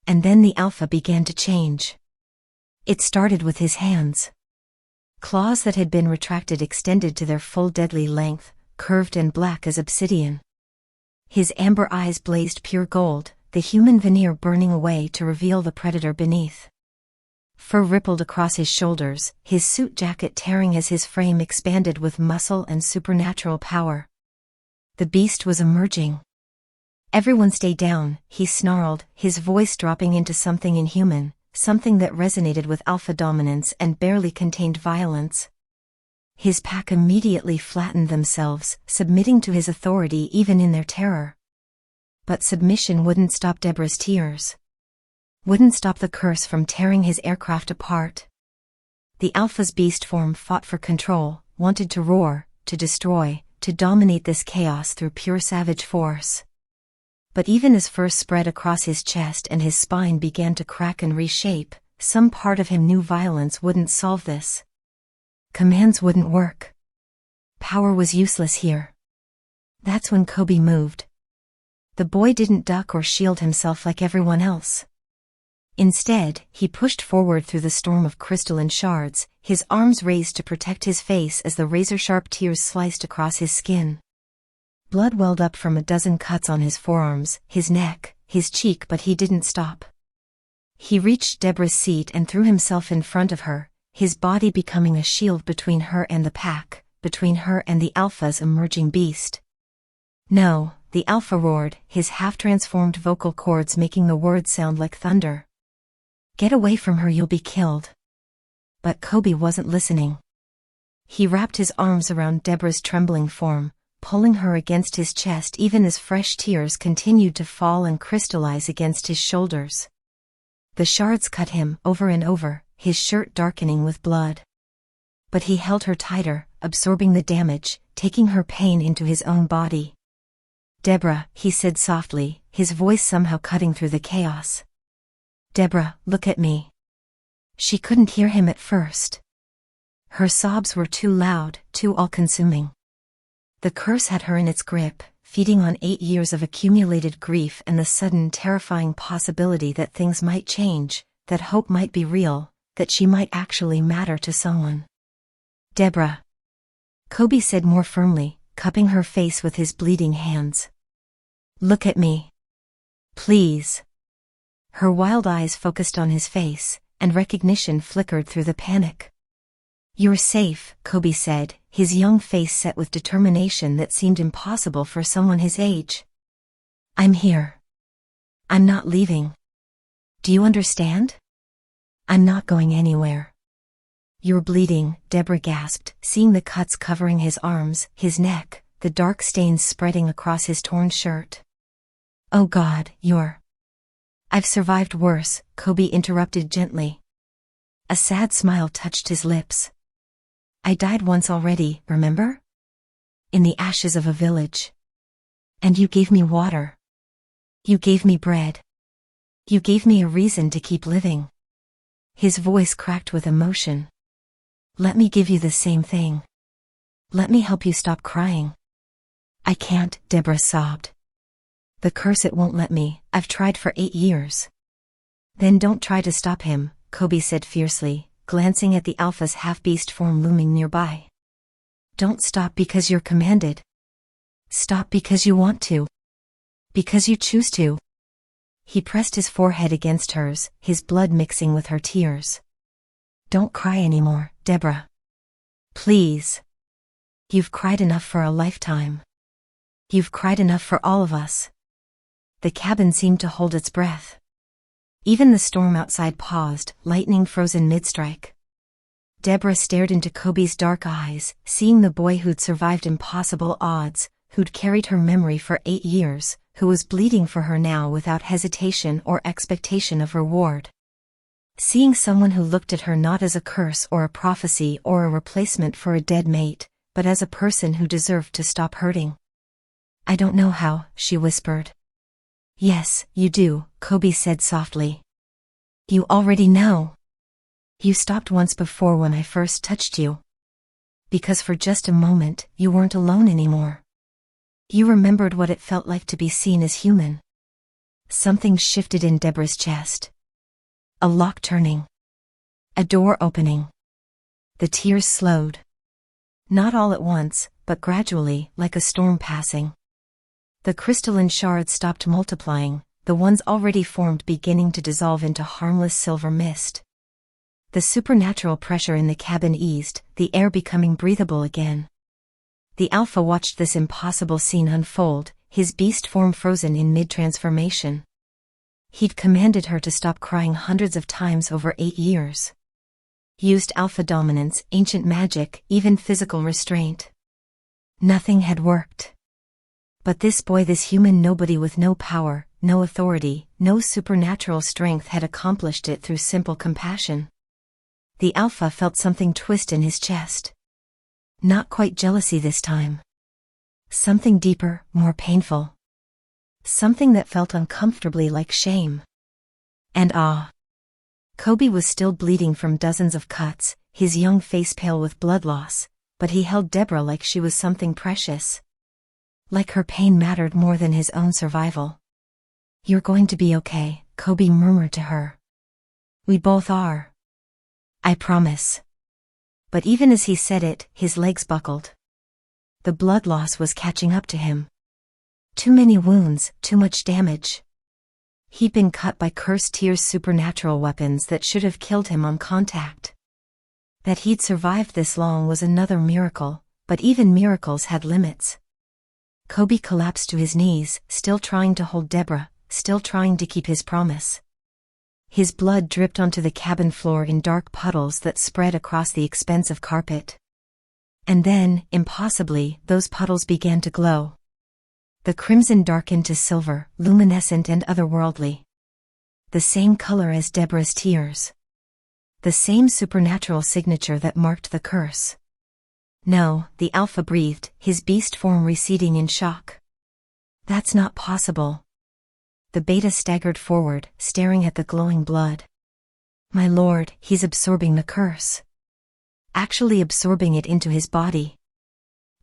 And then the Alpha began to change. It started with his hands. Claws that had been retracted extended to their full deadly length, curved and black as obsidian. His amber eyes blazed pure gold, the human veneer burning away to reveal the predator beneath. Fur rippled across his shoulders, his suit jacket tearing as his frame expanded with muscle and supernatural power. The beast was emerging. "Everyone stay down," he snarled, his voice dropping into something inhuman, something that resonated with alpha dominance and barely contained violence. His pack immediately flattened themselves, submitting to his authority even in their terror. But submission wouldn't stop Deborah's tears. Wouldn't stop the curse from tearing his aircraft apart. The Alpha's beast form fought for control, wanted to roar, to destroy, to dominate this chaos through pure savage force. But even as fur spread across his chest and his spine began to crack and reshape, some part of him knew violence wouldn't solve this. Commands wouldn't work. Power was useless here. That's when Kobe moved. The boy didn't duck or shield himself like everyone else. Instead, he pushed forward through the storm of crystalline shards, his arms raised to protect his face as the razor-sharp tears sliced across his skin. Blood welled up from a dozen cuts on his forearms, his neck, his cheek, but he didn't stop. He reached Deborah's seat and threw himself in front of her, his body becoming a shield between her and the pack, between her and the Alpha's emerging beast. "No," the Alpha roared, his half-transformed vocal cords making the words sound like thunder. "Get away from her, you'll be killed." But Kobe wasn't listening. He wrapped his arms around Deborah's trembling form, pulling her against his chest even as fresh tears continued to fall and crystallize against his shoulders. The shards cut him over and over, his shirt darkening with blood. But he held her tighter, absorbing the damage, taking her pain into his own body. "Deborah," he said softly, his voice somehow cutting through the chaos. "Deborah, look at me." She couldn't hear him at first. Her sobs were too loud, too all-consuming. The curse had her in its grip, feeding on 8 years of accumulated grief and the sudden terrifying possibility that things might change, that hope might be real, that she might actually matter to someone. "Deborah," Kobe said more firmly, cupping her face with his bleeding hands. "Look at me. Please." Her wild eyes focused on his face, and recognition flickered through the panic. "You're safe," Kobe said, his young face set with determination that seemed impossible for someone his age. "I'm here. I'm not leaving. Do you understand? I'm not going anywhere." "You're bleeding," Deborah gasped, seeing the cuts covering his arms, his neck, the dark stains spreading across his torn shirt. "Oh God, I've survived worse," Kobe interrupted gently. A sad smile touched his lips. "I died once already, remember? In the ashes of a village. And you gave me water. You gave me bread. You gave me a reason to keep living." His voice cracked with emotion. "Let me give you the same thing. Let me help you stop crying." "I can't," Deborah sobbed. "The curse, it won't let me. I've tried for 8 years. "Then don't try to stop him," Kobe said fiercely, glancing at the Alpha's half-beast form looming nearby. "Don't stop because you're commanded. Stop because you want to. Because you choose to." He pressed his forehead against hers, his blood mixing with her tears. "Don't cry anymore, Deborah. Please. You've cried enough for a lifetime. You've cried enough for all of us." The cabin seemed to hold its breath. Even the storm outside paused, lightning frozen mid-strike. Deborah stared into Kobe's dark eyes, seeing the boy who'd survived impossible odds, who'd carried her memory for 8 years, who was bleeding for her now without hesitation or expectation of reward. Seeing someone who looked at her not as a curse or a prophecy or a replacement for a dead mate, but as a person who deserved to stop hurting. "I don't know how," she whispered. "Yes, you do," Kobe said softly. "You already know. You stopped once before when I first touched you. Because for just a moment, you weren't alone anymore. You remembered what it felt like to be seen as human." Something shifted in Deborah's chest. A lock turning. A door opening. The tears slowed. Not all at once, but gradually, like a storm passing. The crystalline shards stopped multiplying, the ones already formed beginning to dissolve into harmless silver mist. The supernatural pressure in the cabin eased, the air becoming breathable again. The Alpha watched this impossible scene unfold, his beast form frozen in mid-transformation. He'd commanded her to stop crying hundreds of times over 8 years. Used Alpha dominance, ancient magic, even physical restraint. Nothing had worked. But this boy, this human nobody with no power, no authority, no supernatural strength had accomplished it through simple compassion. The Alpha felt something twist in his chest. Not quite jealousy this time. Something deeper, more painful. Something that felt uncomfortably like shame. And awe. Kobe was still bleeding from dozens of cuts, his young face pale with blood loss, but he held Deborah like she was something precious. Like her pain mattered more than his own survival. "You're going to be okay," Kobe murmured to her. "We both are. I promise." But even as he said it, his legs buckled. The blood loss was catching up to him. Too many wounds, too much damage. He'd been cut by cursed tears, supernatural weapons that should have killed him on contact. That he'd survived this long was another miracle, but even miracles had limits. Kobe collapsed to his knees, still trying to hold Deborah, still trying to keep his promise. His blood dripped onto the cabin floor in dark puddles that spread across the expensive carpet. And then, impossibly, those puddles began to glow. The crimson darkened to silver, luminescent and otherworldly. The same color as Deborah's tears. The same supernatural signature that marked the curse. "No," the Alpha breathed, his beast form receding in shock. "That's not possible." The Beta staggered forward, staring at the glowing blood. "My lord, he's absorbing the curse." actually absorbing it into his body.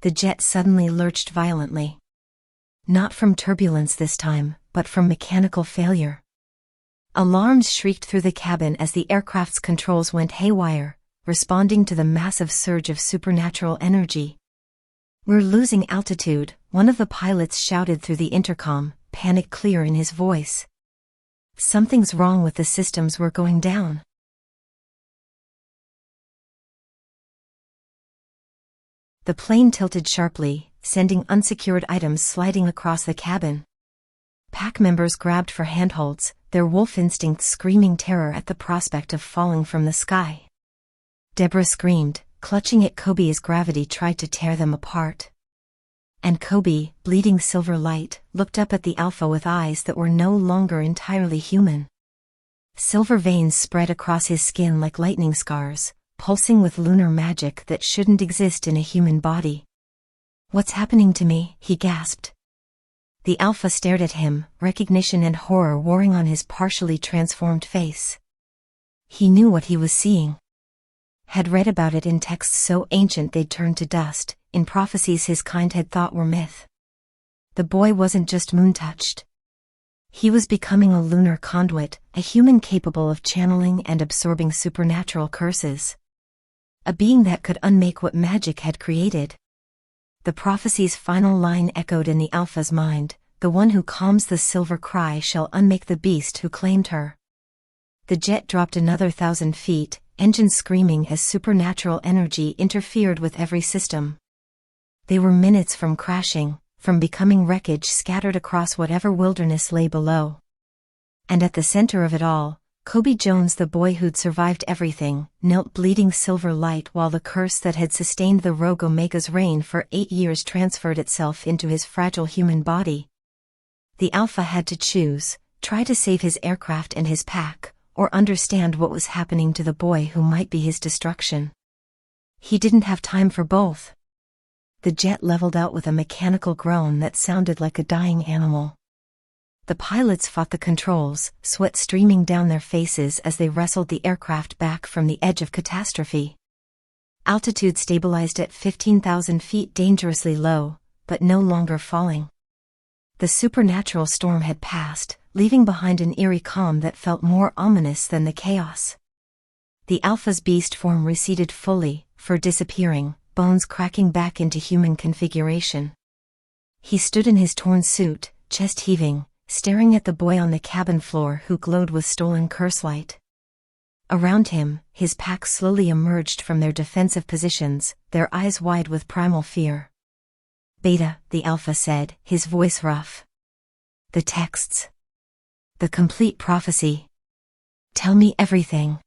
The jet suddenly lurched violently. Not from turbulence this time, but from mechanical failure. Alarms shrieked through the cabin as the aircraft's controls went haywire, responding to the massive surge of supernatural energy. "We're losing altitude," one of the pilots shouted through the intercom, panic clear in his voice. "Something's wrong with the systems, we're going down." The plane tilted sharply, sending unsecured items sliding across the cabin. Pack members grabbed for handholds, their wolf instincts screaming terror at the prospect of falling from the sky. Deborah screamed, clutching at Kobe as gravity tried to tear them apart. And Kobe, bleeding silver light, looked up at the Alpha with eyes that were no longer entirely human. Silver veins spread across his skin like lightning scars, pulsing with lunar magic that shouldn't exist in a human body. "What's happening to me?" he gasped. The Alpha stared at him, recognition and horror warring on his partially transformed face. He knew what he was seeing. Had read about it in texts so ancient they'd turned to dust, in prophecies his kind had thought were myth. The boy wasn't just moon-touched. He was becoming a lunar conduit, a human capable of channeling and absorbing supernatural curses. A being that could unmake what magic had created. The prophecy's final line echoed in the Alpha's mind: "The one who calms the silver cry shall unmake the beast who claimed her." The jet dropped another 1,000 feet, engines screaming as supernatural energy interfered with every system. They were minutes from crashing, from becoming wreckage scattered across whatever wilderness lay below. And at the center of it all, Kobe Jones, the boy who'd survived everything, knelt bleeding silver light while the curse that had sustained the Rogue Omega's reign for 8 years transferred itself into his fragile human body. The Alpha had to choose: try to save his aircraft and his pack, or understand what was happening to the boy who might be his destruction. He didn't have time for both. The jet leveled out with a mechanical groan that sounded like a dying animal. The pilots fought the controls, sweat streaming down their faces as they wrestled the aircraft back from the edge of catastrophe. Altitude stabilized at 15,000 feet, dangerously low, but no longer falling. The supernatural storm had passed, leaving behind an eerie calm that felt more ominous than the chaos. The Alpha's beast form receded fully, fur disappearing, bones cracking back into human configuration. He stood in his torn suit, chest heaving, staring at the boy on the cabin floor who glowed with stolen curse light. Around him, his pack slowly emerged from their defensive positions, their eyes wide with primal fear. "Beta," the Alpha said, his voice rough. "The texts. The complete prophecy. Tell me everything."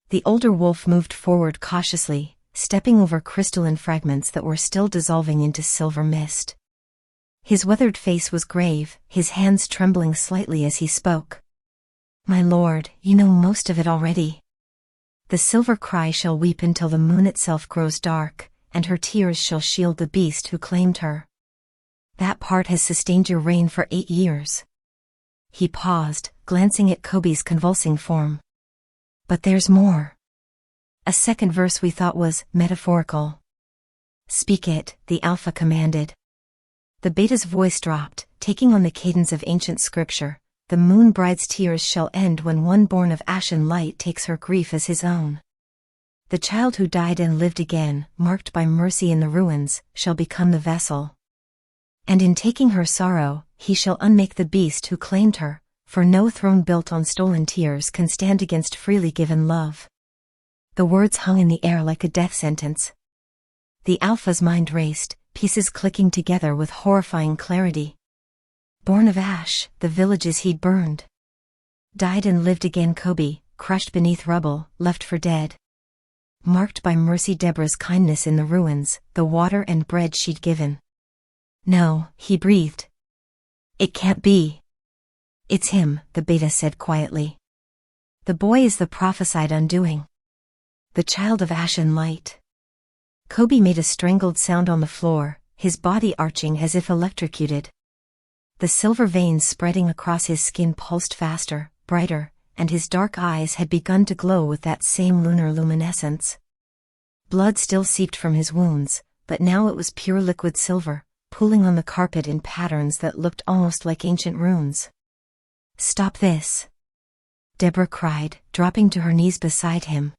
The older wolf moved forward cautiously, stepping over crystalline fragments that were still dissolving into silver mist. His weathered face was grave, his hands trembling slightly as he spoke. "My lord, you know most of it already. The silver cry shall weep until the moon itself grows dark, and her tears shall shield the beast who claimed her. That part has sustained your reign for 8 years. He paused, glancing at Kobe's convulsing form. "But there's more. A second verse we thought was metaphorical." "Speak it," the Alpha commanded. The Beta's voice dropped, taking on the cadence of ancient scripture. "The moon bride's tears shall end when one born of ashen light takes her grief as his own. The child who died and lived again, marked by mercy in the ruins, shall become the vessel. And in taking her sorrow, he shall unmake the beast who claimed her, for no throne built on stolen tears can stand against freely given love." The words hung in the air like a death sentence. The Alpha's mind raced, pieces clicking together with horrifying clarity. Born of ash, the villages he'd burned. Died and lived again, Kobe, crushed beneath rubble, left for dead. Marked by mercy, Deborah's kindness in the ruins, the water and bread she'd given. "No," he breathed. "It can't be." "It's him," the Beta said quietly. "The boy is the prophesied undoing. The child of ashen light." Kobe made a strangled sound on the floor, his body arching as if electrocuted. The silver veins spreading across his skin pulsed faster, brighter, and his dark eyes had begun to glow with that same lunar luminescence. Blood still seeped from his wounds, but now it was pure liquid silver, pooling on the carpet in patterns that looked almost like ancient runes. "Stop this!" Deborah cried, dropping to her knees beside him.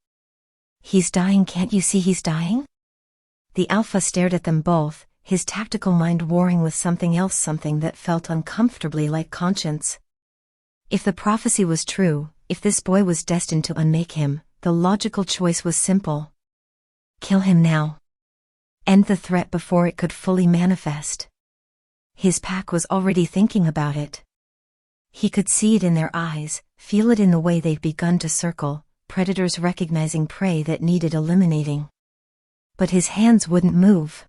"He's dying, can't you see he's dying?" The Alpha stared at them both, his tactical mind warring with something else, something that felt uncomfortably like conscience. If the prophecy was true, if this boy was destined to unmake him, the logical choice was simple. Kill him now. End the threat before it could fully manifest. His pack was already thinking about it. He could see it in their eyes, feel it in the way they'd begun to circle, predators recognizing prey that needed eliminating. But his hands wouldn't move.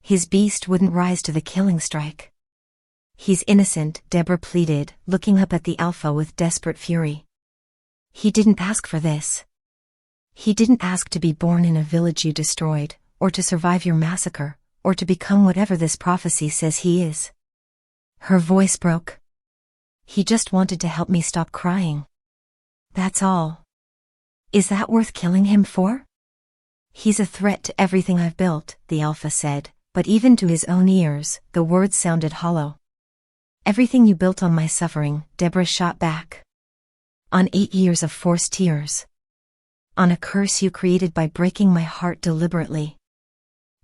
His beast wouldn't rise to the killing strike. "He's innocent," Deborah pleaded, looking up at the Alpha with desperate fury. "He didn't ask for this. He didn't ask to be born in a village you destroyed, or to survive your massacre, or to become whatever this prophecy says he is." Her voice broke. "He just wanted to help me stop crying. That's all. Is that worth killing him for?" "He's a threat to everything I've built," the Alpha said, but even to his own ears, the words sounded hollow. "Everything you built on my suffering," Deborah shot back. "On 8 years of forced tears. On a curse you created by breaking my heart deliberately."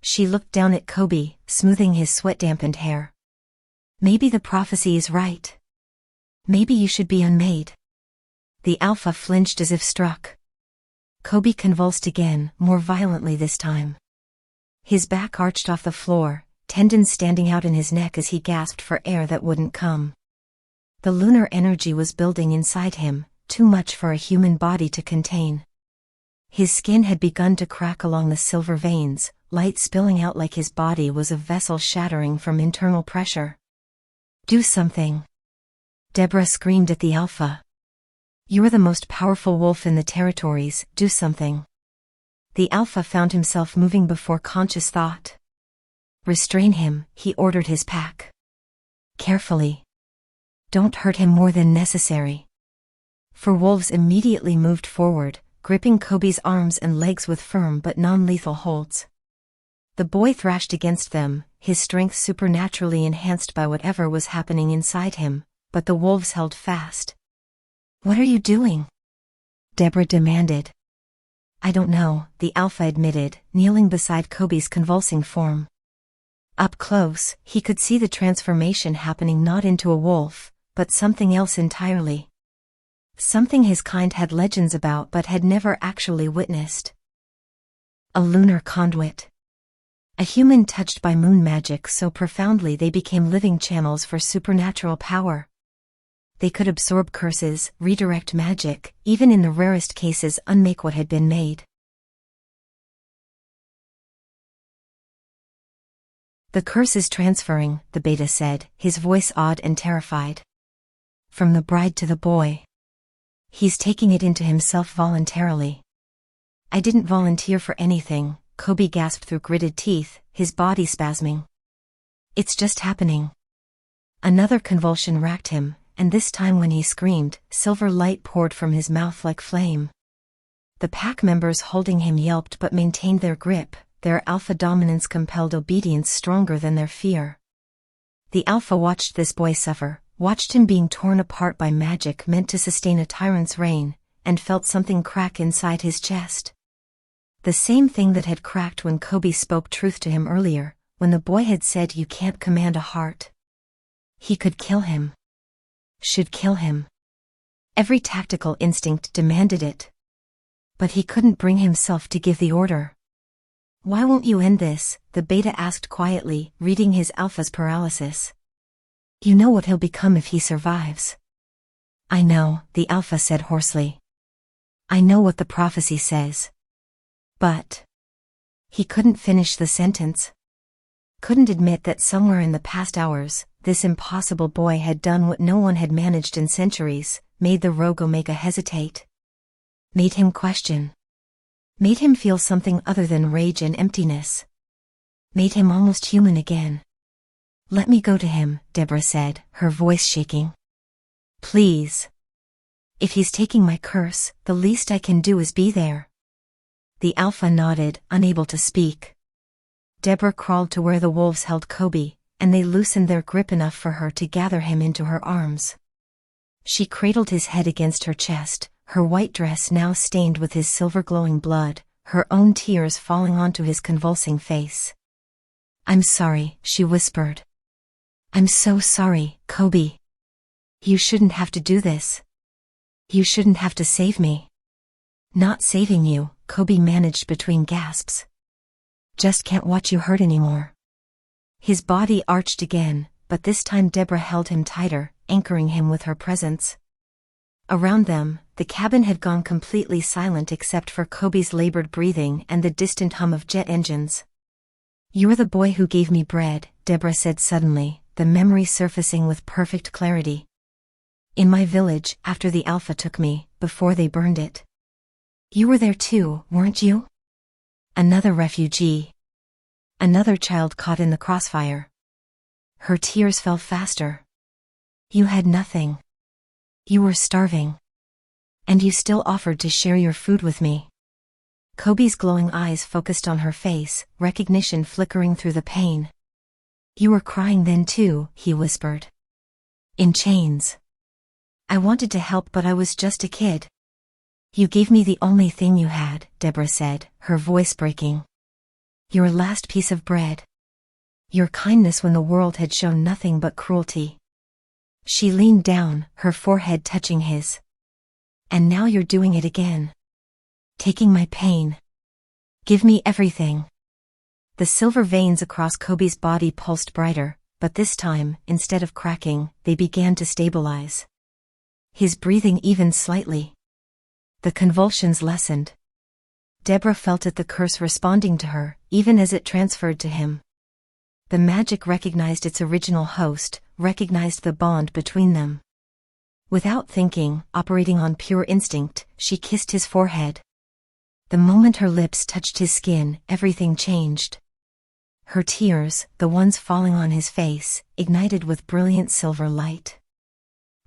She looked down at Kobe, smoothing his sweat-dampened hair. "Maybe the prophecy is right. Maybe you should be unmade." The Alpha flinched as if struck. Kobe convulsed again, more violently this time. His back arched off the floor, tendons standing out in his neck as he gasped for air that wouldn't come. The lunar energy was building inside him, too much for a human body to contain. His skin had begun to crack along the silver veins, light spilling out like his body was a vessel shattering from internal pressure. "Do something!" Deborah screamed at the Alpha. "You're the most powerful wolf in the territories, do something." The Alpha found himself moving before conscious thought. "Restrain him," he ordered his pack. "Carefully. Don't hurt him more than necessary." Four wolves immediately moved forward, gripping Kobe's arms and legs with firm but non-lethal holds. The boy thrashed against them, his strength supernaturally enhanced by whatever was happening inside him, but the wolves held fast. "What are you doing?" Deborah demanded. "I don't know," the Alpha admitted, kneeling beside Kobe's convulsing form. Up close, he could see the transformation happening, not into a wolf, but something else entirely. Something his kind had legends about but had never actually witnessed. A lunar conduit. A human touched by moon magic so profoundly they became living channels for supernatural power. They could absorb curses, redirect magic, even in the rarest cases unmake what had been made. "The curse is transferring," the Beta said, his voice awed and terrified. "From the bride to the boy. He's taking it into himself voluntarily." "I didn't volunteer for anything," Kobe gasped through gritted teeth, his body spasming. "It's just happening." Another convulsion racked him, and this time when he screamed, silver light poured from his mouth like flame. The pack members holding him yelped but maintained their grip, their Alpha dominance compelled obedience stronger than their fear. The Alpha watched this boy suffer, watched him being torn apart by magic meant to sustain a tyrant's reign, and felt something crack inside his chest. The same thing that had cracked when Kobe spoke truth to him earlier, when the boy had said you can't command a heart. He could kill him. Should kill him. Every tactical instinct demanded it. But he couldn't bring himself to give the order. "Why won't you end this?" the Beta asked quietly, reading his Alpha's paralysis. "You know what he'll become if he survives." "I know," the Alpha said hoarsely. "I know what the prophecy says. But..." He couldn't finish the sentence. Couldn't admit that somewhere in the past hours, this impossible boy had done what no one had managed in centuries, made the rogue Omega hesitate. Made him question. Made him feel something other than rage and emptiness. Made him almost human again. "Let me go to him," Deborah said, her voice shaking. "Please. If he's taking my curse, the least I can do is be there." The Alpha nodded, unable to speak. Deborah crawled to where the wolves held Kobe, and they loosened their grip enough for her to gather him into her arms. She cradled his head against her chest, her white dress now stained with his silver-glowing blood, her own tears falling onto his convulsing face. "I'm sorry," she whispered. "I'm so sorry, Kobe. You shouldn't have to do this. You shouldn't have to save me." "Not saving you," Kobe managed between gasps. "Just can't watch you hurt anymore." His body arched again, but this time Deborah held him tighter, anchoring him with her presence. Around them, the cabin had gone completely silent except for Kobe's labored breathing and the distant hum of jet engines. "You're the boy who gave me bread," Deborah said suddenly, the memory surfacing with perfect clarity. "In my village, after the Alpha took me, before they burned it. You were there too, weren't you? Another refugee. Another child caught in the crossfire." Her tears fell faster. "You had nothing. You were starving. And you still offered to share your food with me." Kobe's glowing eyes focused on her face, recognition flickering through the pain. "You were crying then too," he whispered. "In chains. I wanted to help but I was just a kid." "You gave me the only thing you had," Deborah said, her voice breaking. "Your last piece of bread. Your kindness when the world had shown nothing but cruelty." She leaned down, her forehead touching his. "And now you're doing it again. Taking my pain. Give me everything." The silver veins across Kobe's body pulsed brighter, but this time, instead of cracking, they began to stabilize. His breathing evened slightly. The convulsions lessened. Deborah felt it, the curse responding to her, even as it transferred to him. The magic recognized its original host, recognized the bond between them. Without thinking, operating on pure instinct, she kissed his forehead. The moment her lips touched his skin, everything changed. Her tears, the ones falling on his face, ignited with brilliant silver light.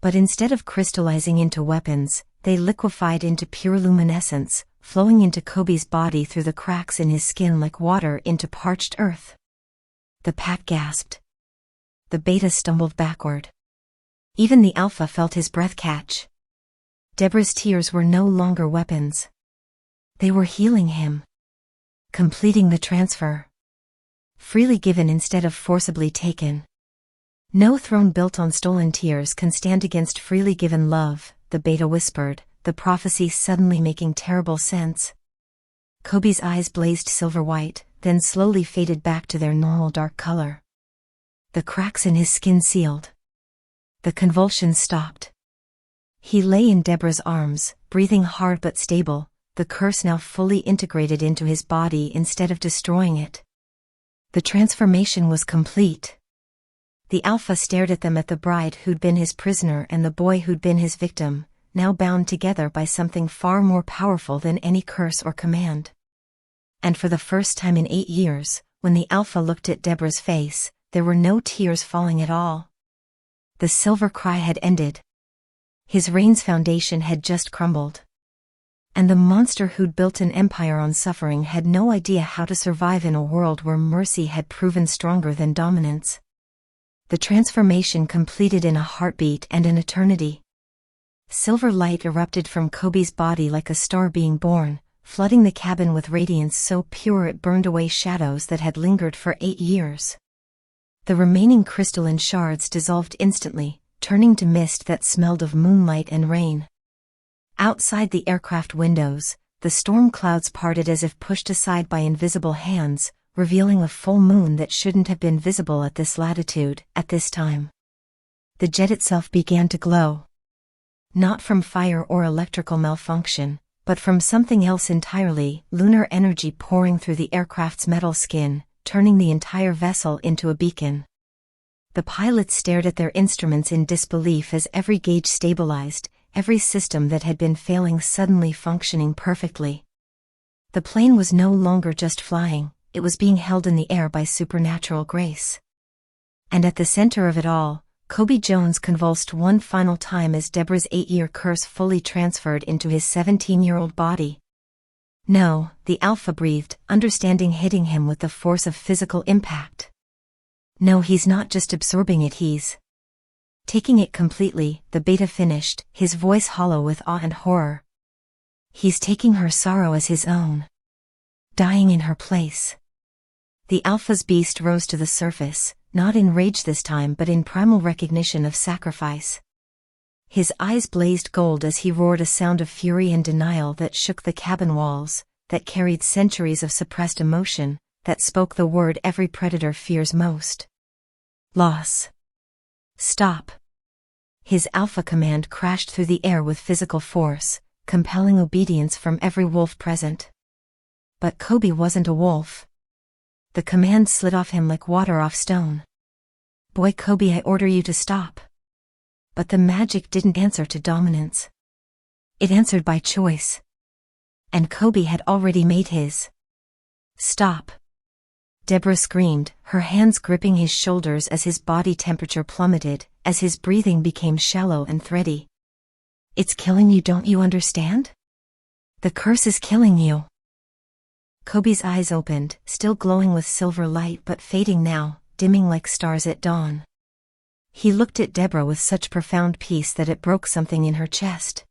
But instead of crystallizing into weapons, they liquefied into pure luminescence, flowing into Kobe's body through the cracks in his skin like water into parched earth. The pack gasped. The beta stumbled backward. Even the Alpha felt his breath catch. Deborah's tears were no longer weapons. They were healing him. Completing the transfer. Freely given instead of forcibly taken. "No throne built on stolen tears can stand against freely given love," the beta whispered, the prophecy suddenly making terrible sense. Kobe's eyes blazed silver white, then slowly faded back to their normal dark color. The cracks in his skin sealed. The convulsions stopped. He lay in Deborah's arms, breathing hard but stable, the curse now fully integrated into his body instead of destroying it. The transformation was complete. The Alpha stared at them, at the bride who'd been his prisoner and the boy who'd been his victim, now bound together by something far more powerful than any curse or command. And for the first time in 8 years, when the Alpha looked at Deborah's face, there were no tears falling at all. The silver cry had ended. His reign's foundation had just crumbled. And the monster who'd built an empire on suffering had no idea how to survive in a world where mercy had proven stronger than dominance. The transformation completed in a heartbeat and an eternity. Silver light erupted from Kobe's body like a star being born, flooding the cabin with radiance so pure it burned away shadows that had lingered for 8 years. The remaining crystalline shards dissolved instantly, turning to mist that smelled of moonlight and rain. Outside the aircraft windows, the storm clouds parted as if pushed aside by invisible hands, revealing a full moon that shouldn't have been visible at this latitude, at this time. The jet itself began to glow. Not from fire or electrical malfunction, but from something else entirely, lunar energy pouring through the aircraft's metal skin, turning the entire vessel into a beacon. The pilots stared at their instruments in disbelief as every gauge stabilized, every system that had been failing suddenly functioning perfectly. The plane was no longer just flying, it was being held in the air by supernatural grace. And at the center of it all, Kobe Jones convulsed one final time as Deborah's 8-year curse fully transferred into his 17-year-old body. No, the alpha breathed, understanding hitting him with the force of physical impact. No, he's not just absorbing it, he's taking it completely, the beta finished, his voice hollow with awe and horror. He's taking her sorrow as his own. Dying in her place. The alpha's beast rose to the surface, not in rage this time but in primal recognition of sacrifice. His eyes blazed gold as he roared a sound of fury and denial that shook the cabin walls, that carried centuries of suppressed emotion, that spoke the word every predator fears most. Loss. Stop. His alpha command crashed through the air with physical force, compelling obedience from every wolf present. But Kobe wasn't a wolf. The command slid off him like water off stone. Boy Kobe, I order you to stop. But the magic didn't answer to dominance. It answered by choice. And Kobe had already made his. Stop. Deborah screamed, her hands gripping his shoulders as his body temperature plummeted, as his breathing became shallow and thready. It's killing you, don't you understand? The curse is killing you. Kobe's eyes opened, still glowing with silver light but fading now, dimming like stars at dawn. He looked at Deborah with such profound peace that it broke something in her chest.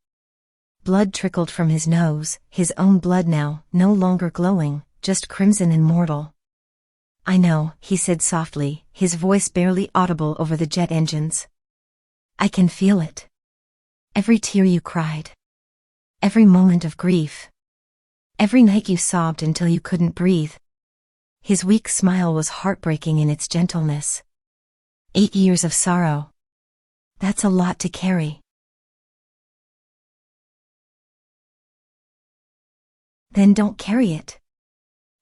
Blood trickled from his nose, his own blood now, no longer glowing, just crimson and mortal. I know, he said softly, his voice barely audible over the jet engines. I can feel it. Every tear you cried. Every moment of grief. Every night you sobbed until you couldn't breathe. His weak smile was heartbreaking in its gentleness. 8 years of sorrow. That's a lot to carry. Then don't carry it.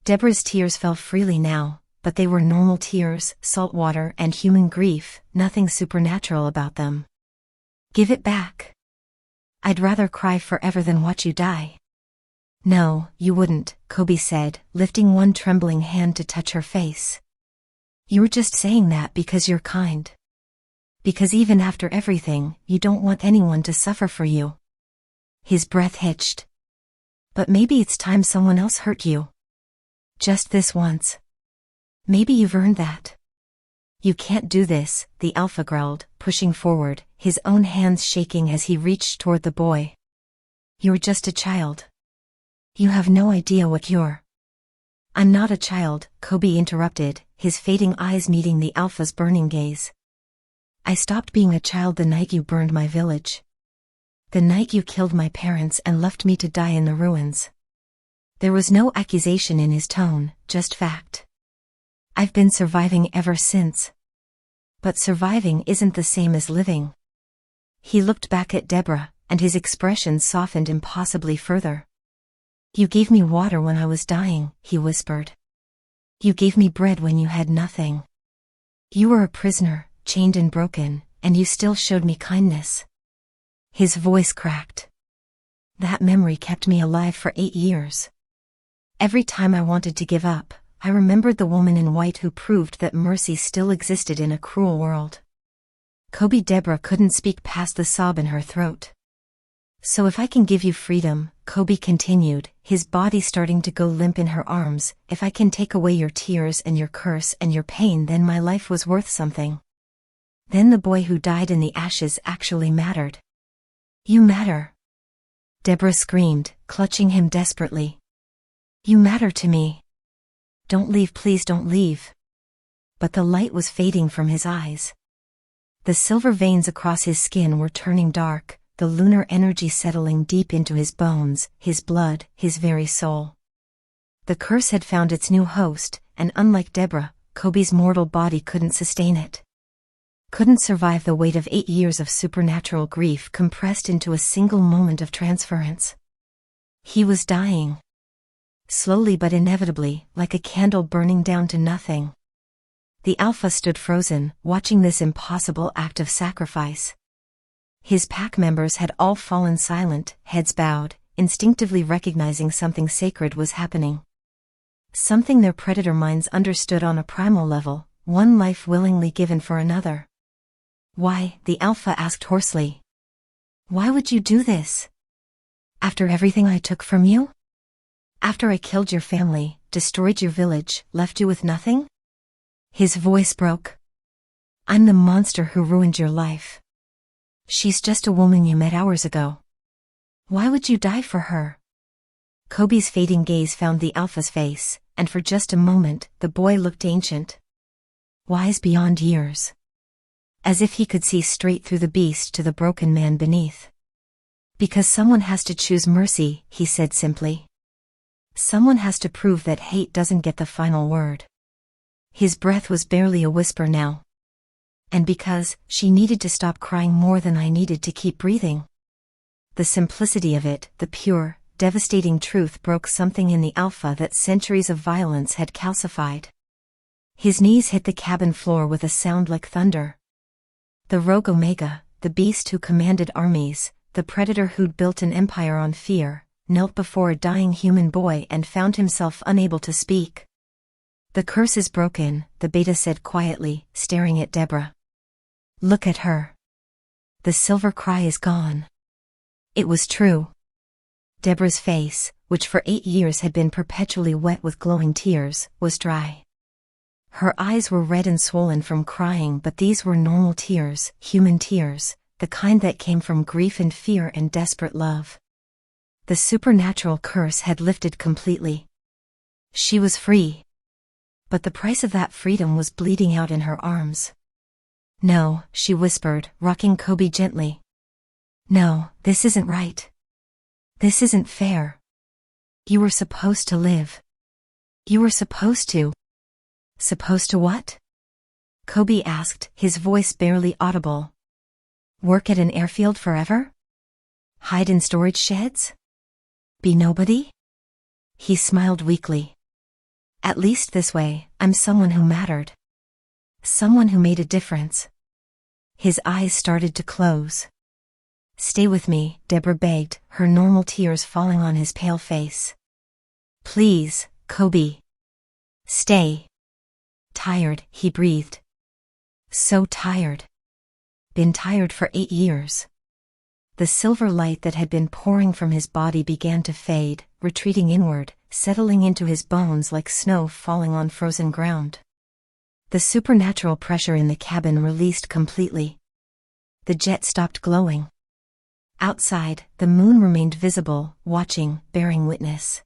Deborah's tears fell freely now, but they were normal tears, salt water and human grief, nothing supernatural about them. Give it back. I'd rather cry forever than watch you die. No, you wouldn't, Kobe said, lifting one trembling hand to touch her face. You're just saying that because you're kind. Because even after everything, you don't want anyone to suffer for you. His breath hitched. But maybe it's time someone else hurt you. Just this once. Maybe you've earned that. You can't do this, the alpha growled, pushing forward, his own hands shaking as he reached toward the boy. You're just a child. You have no idea what you're. I'm not a child, Kobe interrupted, his fading eyes meeting the alpha's burning gaze. I stopped being a child the night you burned my village. The night you killed my parents and left me to die in the ruins. There was no accusation in his tone, just fact. I've been surviving ever since. But surviving isn't the same as living. He looked back at Deborah, and his expression softened impossibly further. You gave me water when I was dying, he whispered. You gave me bread when you had nothing. You were a prisoner, chained and broken, and you still showed me kindness. His voice cracked. That memory kept me alive for 8 years. Every time I wanted to give up, I remembered the woman in white who proved that mercy still existed in a cruel world. Kobe Deborah couldn't speak past the sob in her throat. So if I can give you freedom, Kobe continued, his body starting to go limp in her arms, if I can take away your tears and your curse and your pain, then my life was worth something. Then the boy who died in the ashes actually mattered. You matter. Deborah screamed, clutching him desperately. You matter to me. Don't leave, please don't leave. But the light was fading from his eyes. The silver veins across his skin were turning dark, the lunar energy settling deep into his bones, his blood, his very soul. The curse had found its new host, and unlike Deborah, Kobe's mortal body couldn't sustain it. Couldn't survive the weight of 8 years of supernatural grief compressed into a single moment of transference. He was dying. Slowly but inevitably, like a candle burning down to nothing. The alpha stood frozen, watching this impossible act of sacrifice. His pack members had all fallen silent, heads bowed, instinctively recognizing something sacred was happening. Something their predator minds understood on a primal level, one life willingly given for another. Why, the alpha asked hoarsely. Why would you do this? After everything I took from you? After I killed your family, destroyed your village, left you with nothing? His voice broke. I'm the monster who ruined your life. She's just a woman you met hours ago. Why would you die for her? Kobe's fading gaze found the Alpha's face, and for just a moment, the boy looked ancient. Wise beyond years. As if he could see straight through the beast to the broken man beneath. Because someone has to choose mercy, he said simply. Someone has to prove that hate doesn't get the final word. His breath was barely a whisper now. And because she needed to stop crying more than I needed to keep breathing. The simplicity of it, the pure, devastating truth broke something in the Alpha that centuries of violence had calcified. His knees hit the cabin floor with a sound like thunder. The Rogue Omega, the beast who commanded armies, the predator who'd built an empire on fear, knelt before a dying human boy and found himself unable to speak. The curse is broken, the Beta said quietly, staring at Deborah. Look at her. The silver cry is gone. It was true. Deborah's face, which for 8 years had been perpetually wet with glowing tears, was dry. Her eyes were red and swollen from crying, but these were normal tears, human tears, the kind that came from grief and fear and desperate love. The supernatural curse had lifted completely. She was free. But the price of that freedom was bleeding out in her arms. No, she whispered, rocking Kobe gently. No, this isn't right. This isn't fair. You were supposed to live. You were supposed to. Supposed to what? Kobe asked, his voice barely audible. Work at an airfield forever? Hide in storage sheds? Be nobody? He smiled weakly. At least this way, I'm someone who mattered. Someone who made a difference. His eyes started to close. Stay with me, Deborah begged, her normal tears falling on his pale face. Please, Kobe. Stay. Tired, he breathed. So tired. Been tired for 8 years. The silver light that had been pouring from his body began to fade, retreating inward, settling into his bones like snow falling on frozen ground. The supernatural pressure in the cabin released completely. The jet stopped glowing. Outside, the moon remained visible, watching, bearing witness.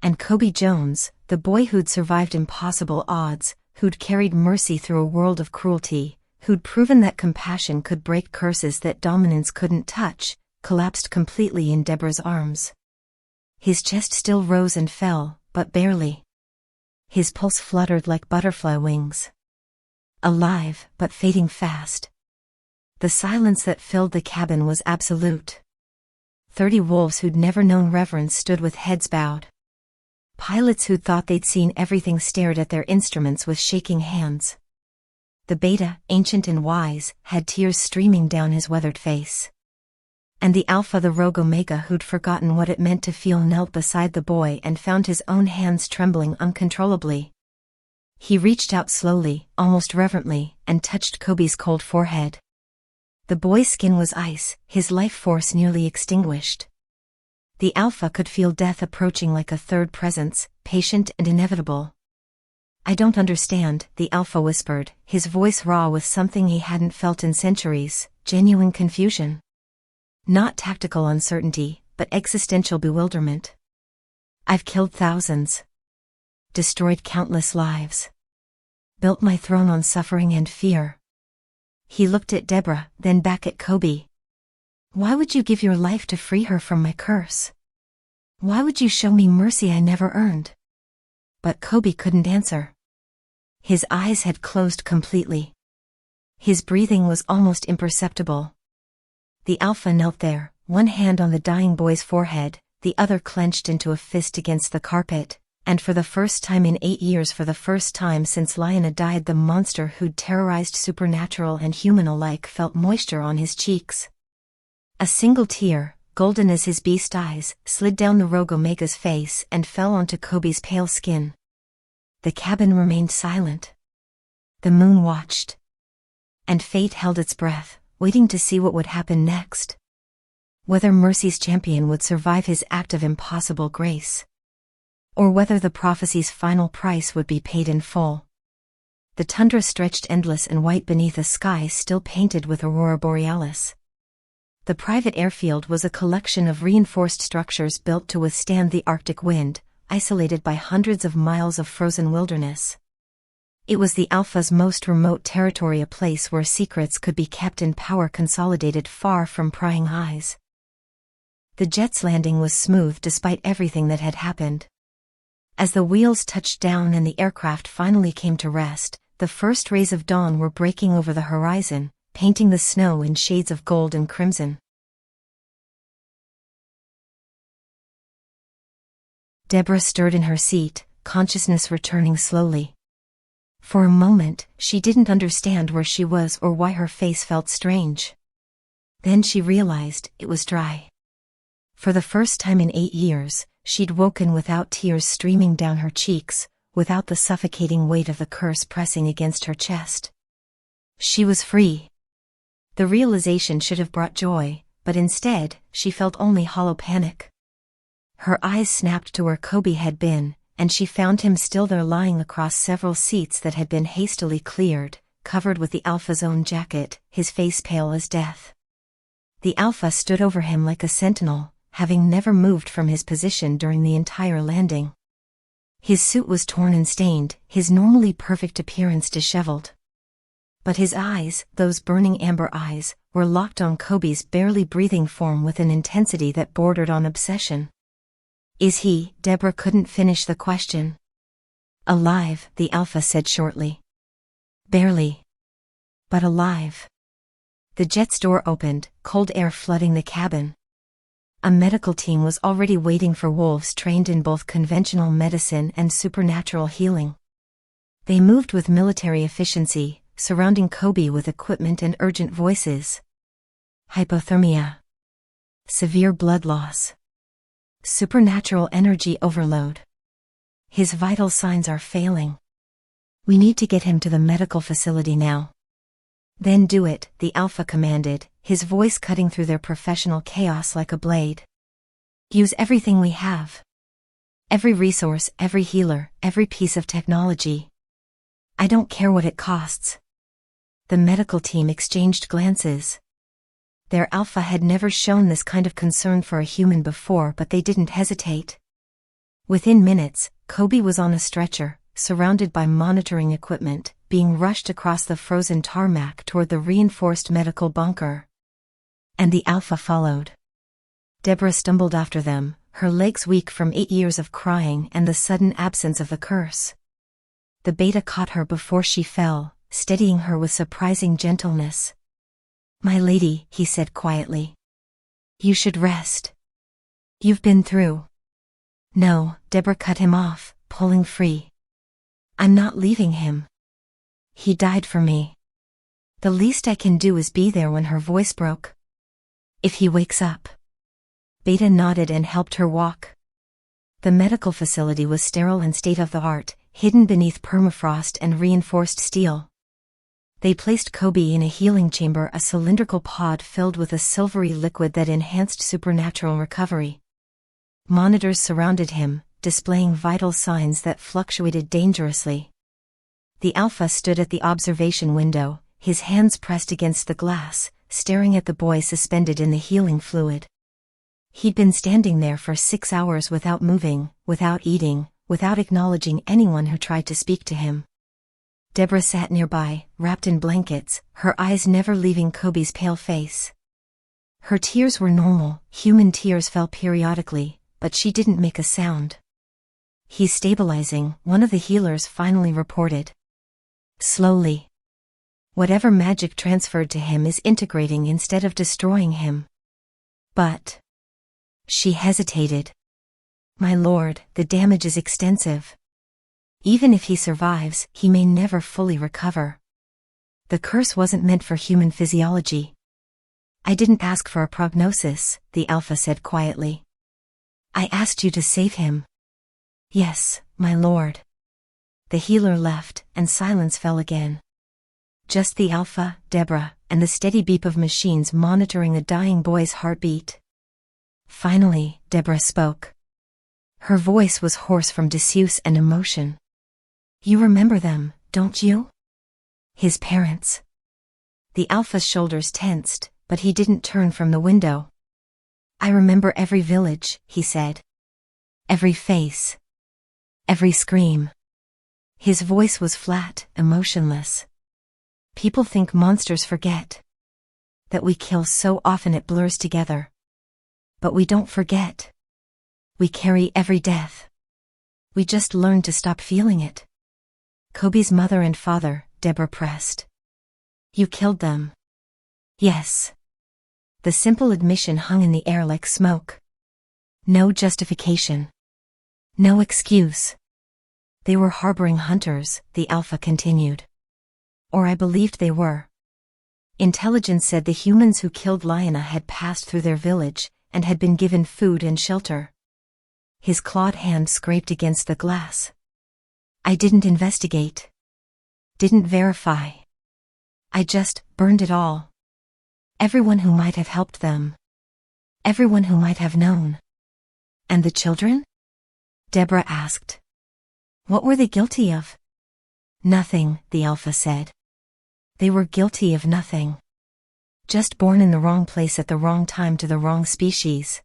And Kobe Jones, the boy who'd survived impossible odds, who'd carried mercy through a world of cruelty, who'd proven that compassion could break curses that dominance couldn't touch, collapsed completely in Deborah's arms. His chest still rose and fell, but barely. His pulse fluttered like butterfly wings. Alive, but fading fast. The silence that filled the cabin was absolute. 30 wolves who'd never known reverence stood with heads bowed. Pilots who'd thought they'd seen everything stared at their instruments with shaking hands. The Beta, ancient and wise, had tears streaming down his weathered face. And the Alpha, the Rogue Omega who'd forgotten what it meant to feel, knelt beside the boy and found his own hands trembling uncontrollably. He reached out slowly, almost reverently, and touched Kobe's cold forehead. The boy's skin was ice, his life force nearly extinguished. The Alpha could feel death approaching like a third presence, patient and inevitable. I don't understand, the Alpha whispered, his voice raw with something he hadn't felt in centuries, genuine confusion. Not tactical uncertainty, but existential bewilderment. I've killed thousands. Destroyed countless lives. Built my throne on suffering and fear. He looked at Deborah, then back at Kobe. Why would you give your life to free her from my curse? Why would you show me mercy I never earned? But Kobe couldn't answer. His eyes had closed completely. His breathing was almost imperceptible. The Alpha knelt there, one hand on the dying boy's forehead, the other clenched into a fist against the carpet, and for the first time in 8 years, for the first time since Lyanna died, the monster who'd terrorized supernatural and human alike felt moisture on his cheeks. A single tear, golden as his beast eyes, slid down the Rogue Omega's face and fell onto Kobe's pale skin. The cabin remained silent. The moon watched. And fate held its breath, waiting to see what would happen next. Whether Mercy's champion would survive his act of impossible grace. or whether the prophecy's final price would be paid in full. The tundra stretched endless and white beneath a sky still painted with aurora borealis. The private airfield was a collection of reinforced structures built to withstand the Arctic wind, isolated by hundreds of miles of frozen wilderness. It was the Alpha's most remote territory, a place where secrets could be kept and power consolidated far from prying eyes. The jet's landing was smooth despite everything that had happened. As the wheels touched down and the aircraft finally came to rest, the first rays of dawn were breaking over the horizon, painting the snow in shades of gold and crimson. Deborah stirred in her seat, consciousness returning slowly. For a moment, she didn't understand where she was or why her face felt strange. Then she realized it was dry. For the first time in 8 years, she'd woken without tears streaming down her cheeks, without the suffocating weight of the curse pressing against her chest. She was free. The realization should have brought joy, but instead, she felt only hollow panic. Her eyes snapped to where Kobe had been, and she found him still there, lying across several seats that had been hastily cleared, covered with the Alpha's own jacket, his face pale as death. The Alpha stood over him like a sentinel, having never moved from his position during the entire landing. His suit was torn and stained, his normally perfect appearance disheveled. But his eyes, those burning amber eyes, were locked on Kobe's barely breathing form with an intensity that bordered on obsession. "Is he?" Deborah couldn't finish the question. "Alive," the Alpha said shortly. "Barely. But alive." The jet's door opened, cold air flooding the cabin. A medical team was already waiting for wolves trained in both conventional medicine and supernatural healing. They moved with military efficiency, surrounding Kobe with equipment and urgent voices. Hypothermia. Severe blood loss. Supernatural energy overload. His vital signs are failing. We need to get him to the medical facility now. "Then do it," the Alpha commanded, his voice cutting through their professional chaos like a blade. "Use everything we have. Every resource, every healer, every piece of technology. I don't care what it costs." The medical team exchanged glances. Their Alpha had never shown this kind of concern for a human before, but they didn't hesitate. Within minutes, Kobe was on a stretcher, surrounded by monitoring equipment, being rushed across the frozen tarmac toward the reinforced medical bunker. And the Alpha followed. Deborah stumbled after them, her legs weak from 8 years of crying and the sudden absence of the curse. The Beta caught her before she fell, steadying her with surprising gentleness. "My lady," he said quietly. "You should rest. You've been through." "No," Deborah cut him off, pulling free. "I'm not leaving him. He died for me. The least I can do is be there." When her voice broke. "If he wakes up." Beta nodded and helped her walk. The medical facility was sterile and state-of-the-art, hidden beneath permafrost and reinforced steel. They placed Kobe in a healing chamber, a cylindrical pod filled with a silvery liquid that enhanced supernatural recovery. Monitors surrounded him, displaying vital signs that fluctuated dangerously. The Alpha stood at the observation window, his hands pressed against the glass, staring at the boy suspended in the healing fluid. He'd been standing there for 6 hours without moving, without eating, without acknowledging anyone who tried to speak to him. Deborah sat nearby, wrapped in blankets, her eyes never leaving Kobe's pale face. Her tears were normal, human tears fell periodically, but she didn't make a sound. "He's stabilizing," one of the healers finally reported. "Slowly. Whatever magic transferred to him is integrating instead of destroying him." "But..." She hesitated. "My lord, the damage is extensive. Even if he survives, he may never fully recover. The curse wasn't meant for human physiology." "I didn't ask for a prognosis," the Alpha said quietly. "I asked you to save him." "Yes, my lord." The healer left, and silence fell again. Just the Alpha, Deborah, and the steady beep of machines monitoring the dying boy's heartbeat. Finally, Deborah spoke. Her voice was hoarse from disuse and emotion. You remember them, don't you? His parents. The Alpha's shoulders tensed, but he didn't turn from the window. I remember every village, he said. Every face. Every scream. His voice was flat, emotionless. People think monsters forget. That we kill so often it blurs together. But we don't forget. We carry every death. We just learn to stop feeling it. Kobe's mother and father, Deborah pressed. You killed them. Yes. The simple admission hung in the air like smoke. No justification. No excuse. They were harboring hunters, the Alpha continued. Or I believed they were. Intelligence said the humans who killed Lyanna had passed through their village, and had been given food and shelter. His clawed hand scraped against the glass. I didn't investigate. Didn't verify. I just burned it all. Everyone who might have helped them. Everyone who might have known. And the children? Deborah asked. What were they guilty of? Nothing, the Alpha said. They were guilty of nothing. Just born in the wrong place at the wrong time to the wrong species.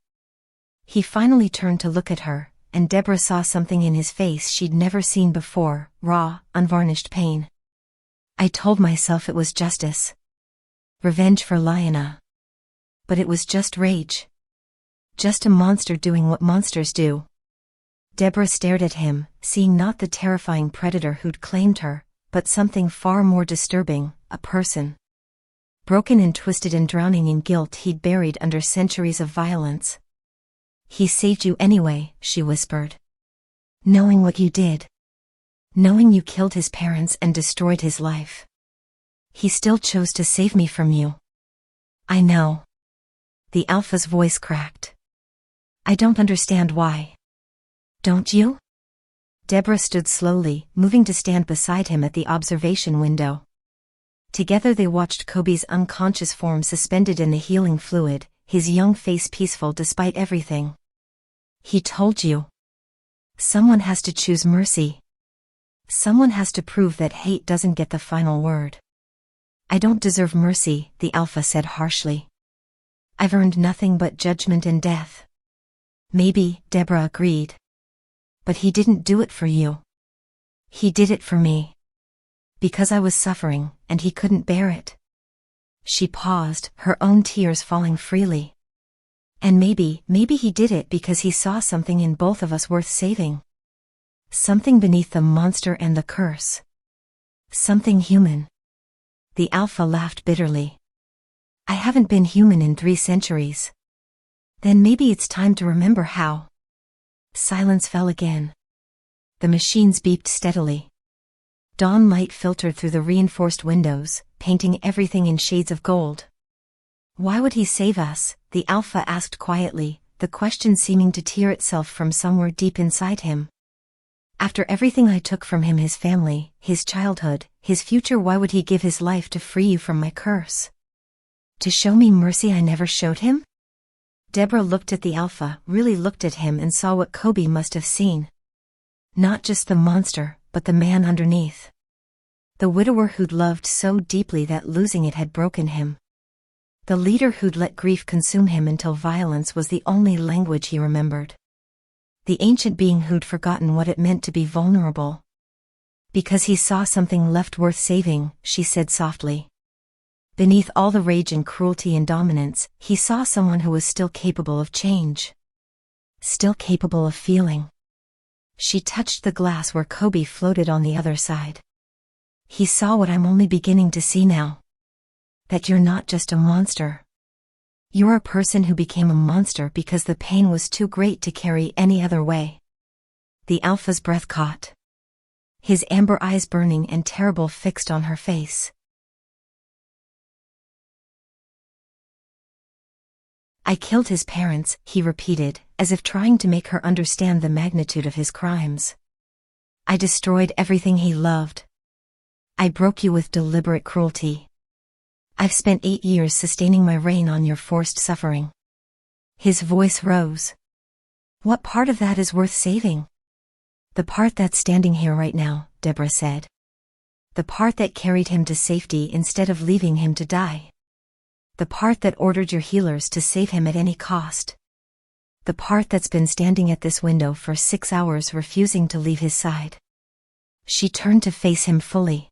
He finally turned to look at her, and Deborah saw something in his face she'd never seen before, raw, unvarnished pain. I told myself it was justice. Revenge for Lyanna. But it was just rage. Just a monster doing what monsters do. Deborah stared at him, seeing not the terrifying predator who'd claimed her, but something far more disturbing, a person. Broken and twisted and drowning in guilt he'd buried under centuries of violence. He saved you anyway, she whispered. Knowing what you did. Knowing you killed his parents and destroyed his life. He still chose to save me from you. I know. The Alpha's voice cracked. I don't understand why. Don't you? Deborah stood slowly, moving to stand beside him at the observation window. Together they watched Kobe's unconscious form suspended in the healing fluid, his young face peaceful despite everything. He told you. Someone has to choose mercy. Someone has to prove that hate doesn't get the final word. I don't deserve mercy, the Alpha said harshly. I've earned nothing but judgment and death. Maybe, Deborah agreed. But he didn't do it for you. He did it for me. Because I was suffering, and he couldn't bear it. She paused, her own tears falling freely. And maybe he did it because he saw something in both of us worth saving. Something beneath the monster and the curse. Something human. The Alpha laughed bitterly. I haven't been human in 3 centuries. Then maybe it's time to remember how. Silence fell again. The machines beeped steadily. Dawn light filtered through the reinforced windows, painting everything in shades of gold. Why would he save us? The Alpha asked quietly, the question seeming to tear itself from somewhere deep inside him. After everything I took from him, his family, his childhood, his future, why would he give his life to free you from my curse? To show me mercy I never showed him? Deborah looked at the Alpha, really looked at him, and saw what Kobe must have seen. Not just the monster, but the man underneath. The widower who'd loved so deeply that losing it had broken him. The leader who'd let grief consume him until violence was the only language he remembered. The ancient being who'd forgotten what it meant to be vulnerable. Because he saw something left worth saving, she said softly. Beneath all the rage and cruelty and dominance, he saw someone who was still capable of change. Still capable of feeling. She touched the glass where Kobe floated on the other side. He saw what I'm only beginning to see now. That you're not just a monster. You're a person who became a monster because the pain was too great to carry any other way. The Alpha's breath caught. His amber eyes burning and terrible fixed on her face. I killed his parents, he repeated, as if trying to make her understand the magnitude of his crimes. I destroyed everything he loved. I broke you with deliberate cruelty. I've spent 8 years sustaining my reign on your forced suffering. His voice rose. What part of that is worth saving? The part that's standing here right now, Deborah said. The part that carried him to safety instead of leaving him to die. The part that ordered your healers to save him at any cost. The part that's been standing at this window for 6 hours refusing to leave his side. She turned to face him fully.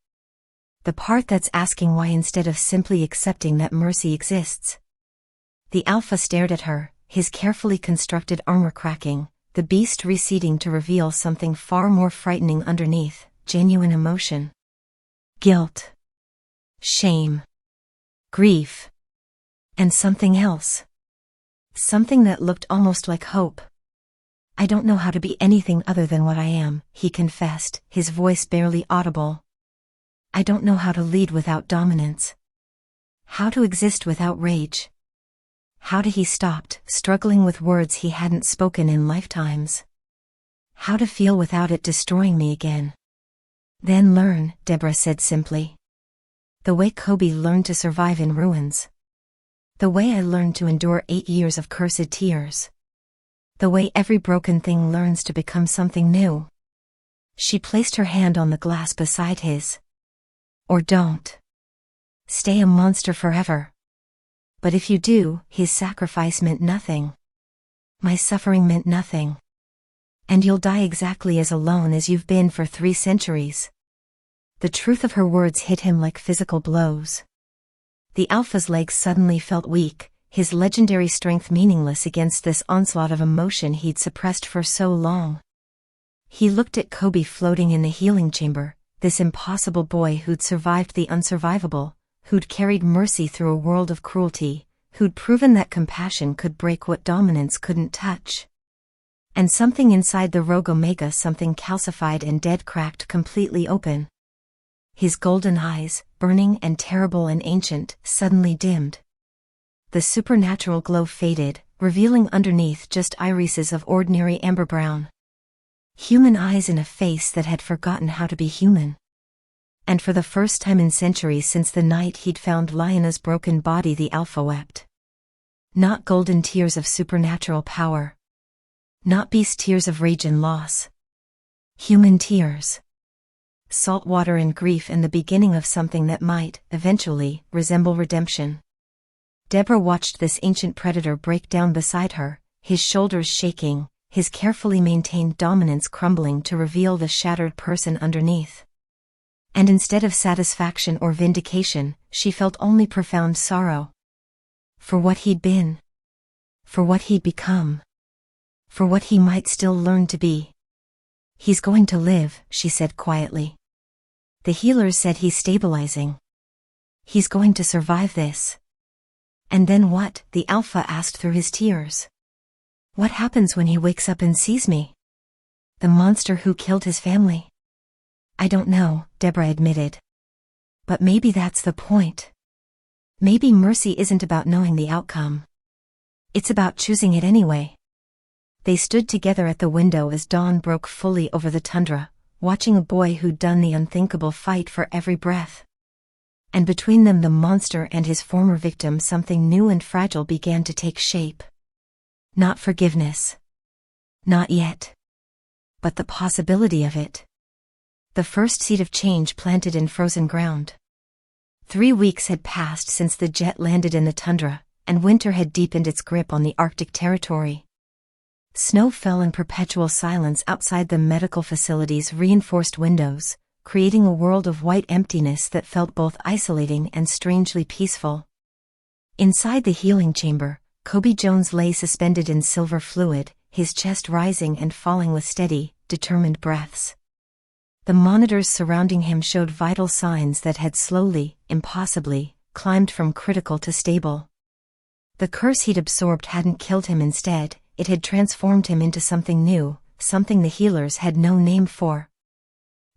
The part that's asking why instead of simply accepting that mercy exists. The Alpha stared at her, his carefully constructed armor cracking, the beast receding to reveal something far more frightening underneath, genuine emotion. Guilt. Shame. Grief. And something else. Something that looked almost like hope. I don't know how to be anything other than what I am, he confessed, his voice barely audible. I don't know how to lead without dominance. How to exist without rage. How to he stopped, struggling with words he hadn't spoken in lifetimes. How to feel without it destroying me again. Then learn, Deborah said simply. The way Kobe learned to survive in ruins. The way I learned to endure 8 years of cursed tears. The way every broken thing learns to become something new. She placed her hand on the glass beside his. Or don't. Stay a monster forever. But if you do, his sacrifice meant nothing. My suffering meant nothing. And you'll die exactly as alone as you've been for 3 centuries. The truth of her words hit him like physical blows. The Alpha's legs suddenly felt weak, his legendary strength meaningless against this onslaught of emotion he'd suppressed for so long. He looked at Kobe floating in the healing chamber, this impossible boy who'd survived the unsurvivable, who'd carried mercy through a world of cruelty, who'd proven that compassion could break what dominance couldn't touch. And something inside the rogue Omega, something calcified and dead, cracked completely open. His golden eyes, burning and terrible and ancient, suddenly dimmed. The supernatural glow faded, revealing underneath just irises of ordinary amber brown. Human eyes in a face that had forgotten how to be human. And for the first time in centuries since the night he'd found Lionel's broken body, the Alpha wept. Not golden tears of supernatural power. Not beast tears of rage and loss. Human tears. Salt water and grief, and the beginning of something that might, eventually, resemble redemption. Deborah watched this ancient predator break down beside her, his shoulders shaking, his carefully maintained dominance crumbling to reveal the shattered person underneath. And instead of satisfaction or vindication, she felt only profound sorrow. For what he'd been. For what he'd become. For what he might still learn to be. He's going to live, she said quietly. The healers said he's stabilizing. He's going to survive this. And then what? The Alpha asked through his tears. What happens when he wakes up and sees me? The monster who killed his family? I don't know, Deborah admitted. But maybe that's the point. Maybe mercy isn't about knowing the outcome. It's about choosing it anyway. They stood together at the window as dawn broke fully over the tundra, watching a boy who'd done the unthinkable fight for every breath. And between them, the monster and his former victim, something new and fragile began to take shape. Not forgiveness. Not yet. But the possibility of it. The first seed of change planted in frozen ground. 3 weeks had passed since the jet landed in the tundra, and winter had deepened its grip on the Arctic territory. Snow fell in perpetual silence outside the medical facility's reinforced windows, creating a world of white emptiness that felt both isolating and strangely peaceful. Inside the healing chamber, Kobe Jones lay suspended in silver fluid, his chest rising and falling with steady, determined breaths. The monitors surrounding him showed vital signs that had slowly, impossibly, climbed from critical to stable. The curse he'd absorbed hadn't killed him. Instead, it had transformed him into something new, something the healers had no name for.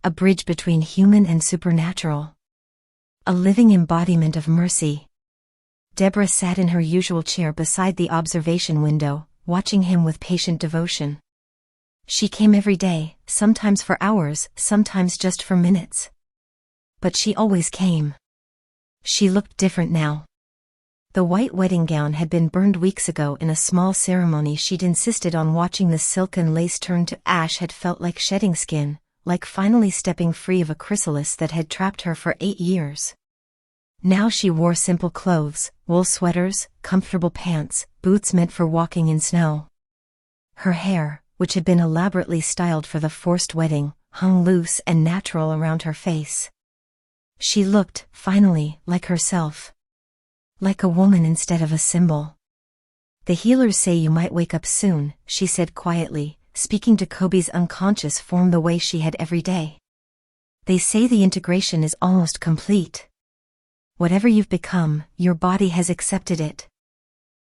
A bridge between human and supernatural. A living embodiment of mercy. Deborah sat in her usual chair beside the observation window, watching him with patient devotion. She came every day, sometimes for hours, sometimes just for minutes. But she always came. She looked different now. The white wedding gown had been burned weeks ago in a small ceremony she'd insisted on watching. The silken lace turn to ash had felt like shedding skin, like finally stepping free of a chrysalis that had trapped her for 8 years. Now she wore simple clothes, wool sweaters, comfortable pants, boots meant for walking in snow. Her hair, which had been elaborately styled for the forced wedding, hung loose and natural around her face. She looked, finally, like herself. Like a woman instead of a symbol. "The healers say you might wake up soon," she said quietly, speaking to Kobe's unconscious form the way she had every day. "They say the integration is almost complete. Whatever you've become, your body has accepted it."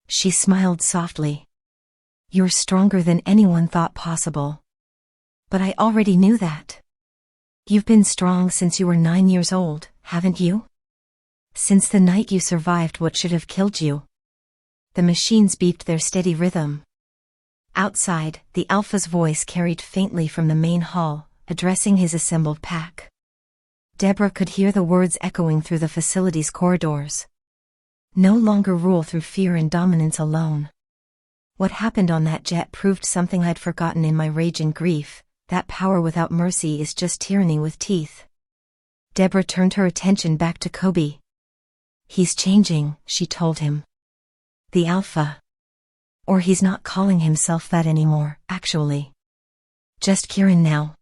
She smiled softly. "You're stronger than anyone thought possible." "But I already knew that." "You've been strong since you were 9 years old, haven't you? Since the night you survived what should have killed you." The machines beeped their steady rhythm. Outside, the Alpha's voice carried faintly from the main hall, addressing his assembled pack. Deborah could hear the words echoing through the facility's corridors. "No longer rule through fear and dominance alone. What happened on that jet proved something I'd forgotten in my rage and grief, that power without mercy is just tyranny with teeth." Deborah turned her attention back to Kobe. "He's changing," she told him. "The Alpha. Or he's not calling himself that anymore, actually. Just Kieran now.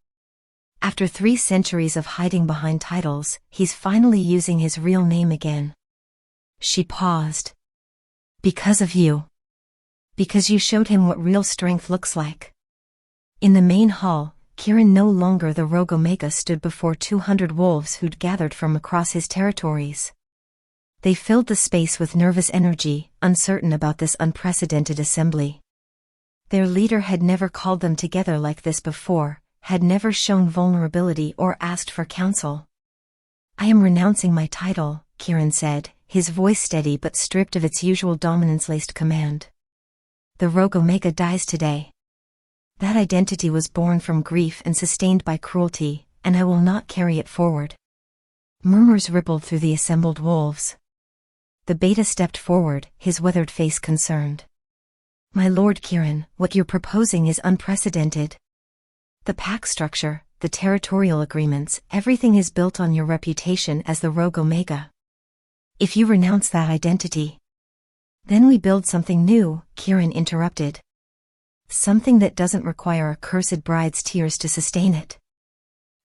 After 3 centuries of hiding behind titles, he's finally using his real name again." She paused. "Because of you. Because you showed him what real strength looks like." In the main hall, Kieran, no longer the Rogue Omega, stood before 200 wolves who'd gathered from across his territories. They filled the space with nervous energy, uncertain about this unprecedented assembly. Their leader had never called them together like this before, had never shown vulnerability or asked for counsel. "I am renouncing my title," Kieran said, his voice steady but stripped of its usual dominance-laced command. "The Rogue Omega dies today. That identity was born from grief and sustained by cruelty, and I will not carry it forward." Murmurs rippled through the assembled wolves. The Beta stepped forward, his weathered face concerned. "My lord Kieran, what you're proposing is unprecedented. The pack structure, the territorial agreements, everything is built on your reputation as the Rogue Omega. If you renounce that identity, then we build something new," Kieran interrupted. "Something that doesn't require a cursed bride's tears to sustain it.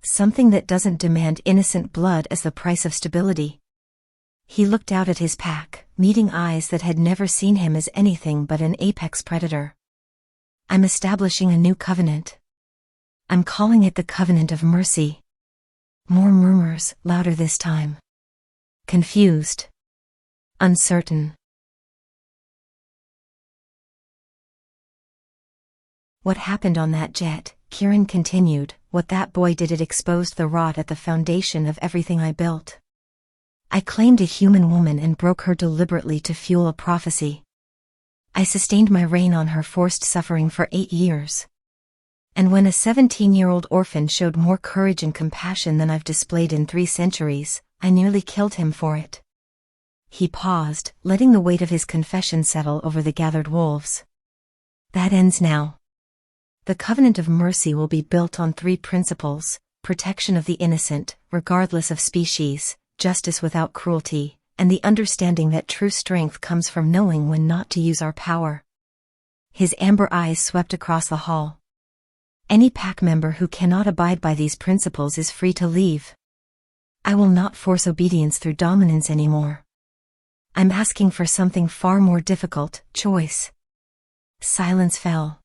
Something that doesn't demand innocent blood as the price of stability." He looked out at his pack, meeting eyes that had never seen him as anything but an apex predator. "I'm establishing a new covenant. I'm calling it the Covenant of Mercy." More murmurs, louder this time. Confused. Uncertain. "What happened on that jet," Kieran continued, "what that boy did, it exposed the rot at the foundation of everything I built. I claimed a human woman and broke her deliberately to fuel a prophecy. I sustained my reign on her forced suffering for 8 years. And when a 17-year-old orphan showed more courage and compassion than I've displayed in 3 centuries, I nearly killed him for it." He paused, letting the weight of his confession settle over the gathered wolves. "That ends now. The Covenant of Mercy will be built on 3 principles: protection of the innocent, regardless of species, justice without cruelty, and the understanding that true strength comes from knowing when not to use our power." His amber eyes swept across the hall. "Any pack member who cannot abide by these principles is free to leave. I will not force obedience through dominance anymore. I'm asking for something far more difficult: choice." Silence fell.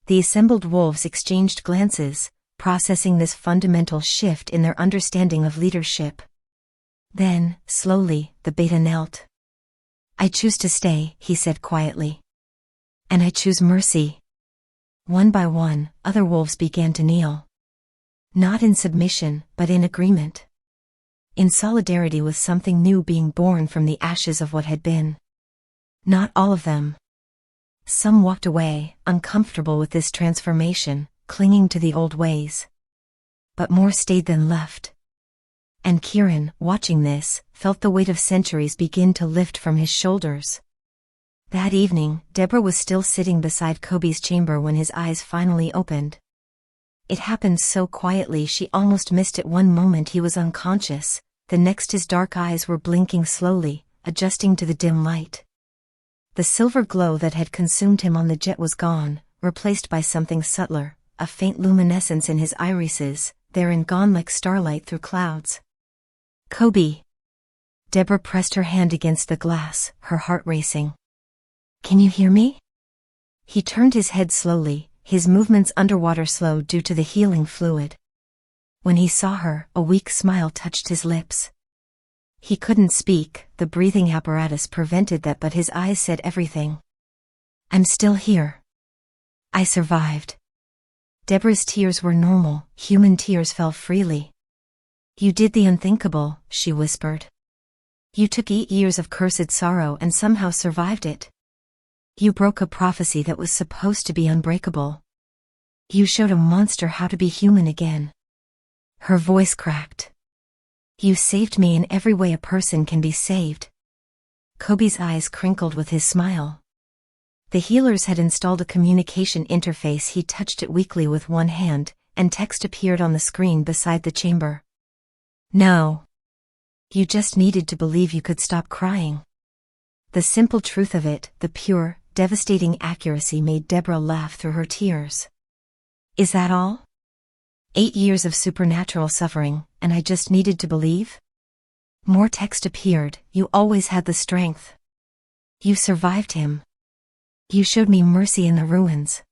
The assembled wolves exchanged glances, processing this fundamental shift in their understanding of leadership. Then, slowly, the Beta knelt. "I choose to stay," he said quietly. "And I choose mercy." One by one, other wolves began to kneel. Not in submission, but in agreement. In solidarity with something new being born from the ashes of what had been. Not all of them. Some walked away, uncomfortable with this transformation, clinging to the old ways. But more stayed than left. And Kieran, watching this, felt the weight of centuries begin to lift from his shoulders. That evening, Deborah was still sitting beside Kobe's chamber when his eyes finally opened. It happened so quietly she almost missed it. One moment he was unconscious, the next his dark eyes were blinking slowly, adjusting to the dim light. The silver glow that had consumed him on the jet was gone, replaced by something subtler, a faint luminescence in his irises, there and gone like starlight through clouds. Kobe. Deborah pressed her hand against the glass, her heart racing. Can you hear me? He turned his head slowly, his movements underwater slow due to the healing fluid. When he saw her, a weak smile touched his lips. He couldn't speak, the breathing apparatus prevented that, but his eyes said everything. I'm still here. I survived. Deborah's tears were normal, human tears fell freely. You did the unthinkable, she whispered. You took 8 years of cursed sorrow and somehow survived it. You broke a prophecy that was supposed to be unbreakable. You showed a monster how to be human again. Her voice cracked. You saved me in every way a person can be saved. Kobe's eyes crinkled with his smile. The healers had installed a communication interface. He touched it weakly with one hand, and text appeared on the screen beside the chamber. No. You just needed to believe you could stop crying. The simple truth of it, the pure, devastating accuracy made Deborah laugh through her tears. Is that all? 8 years of supernatural suffering, and I just needed to believe? More text appeared. You always had the strength. You survived him. You showed me mercy in the ruins.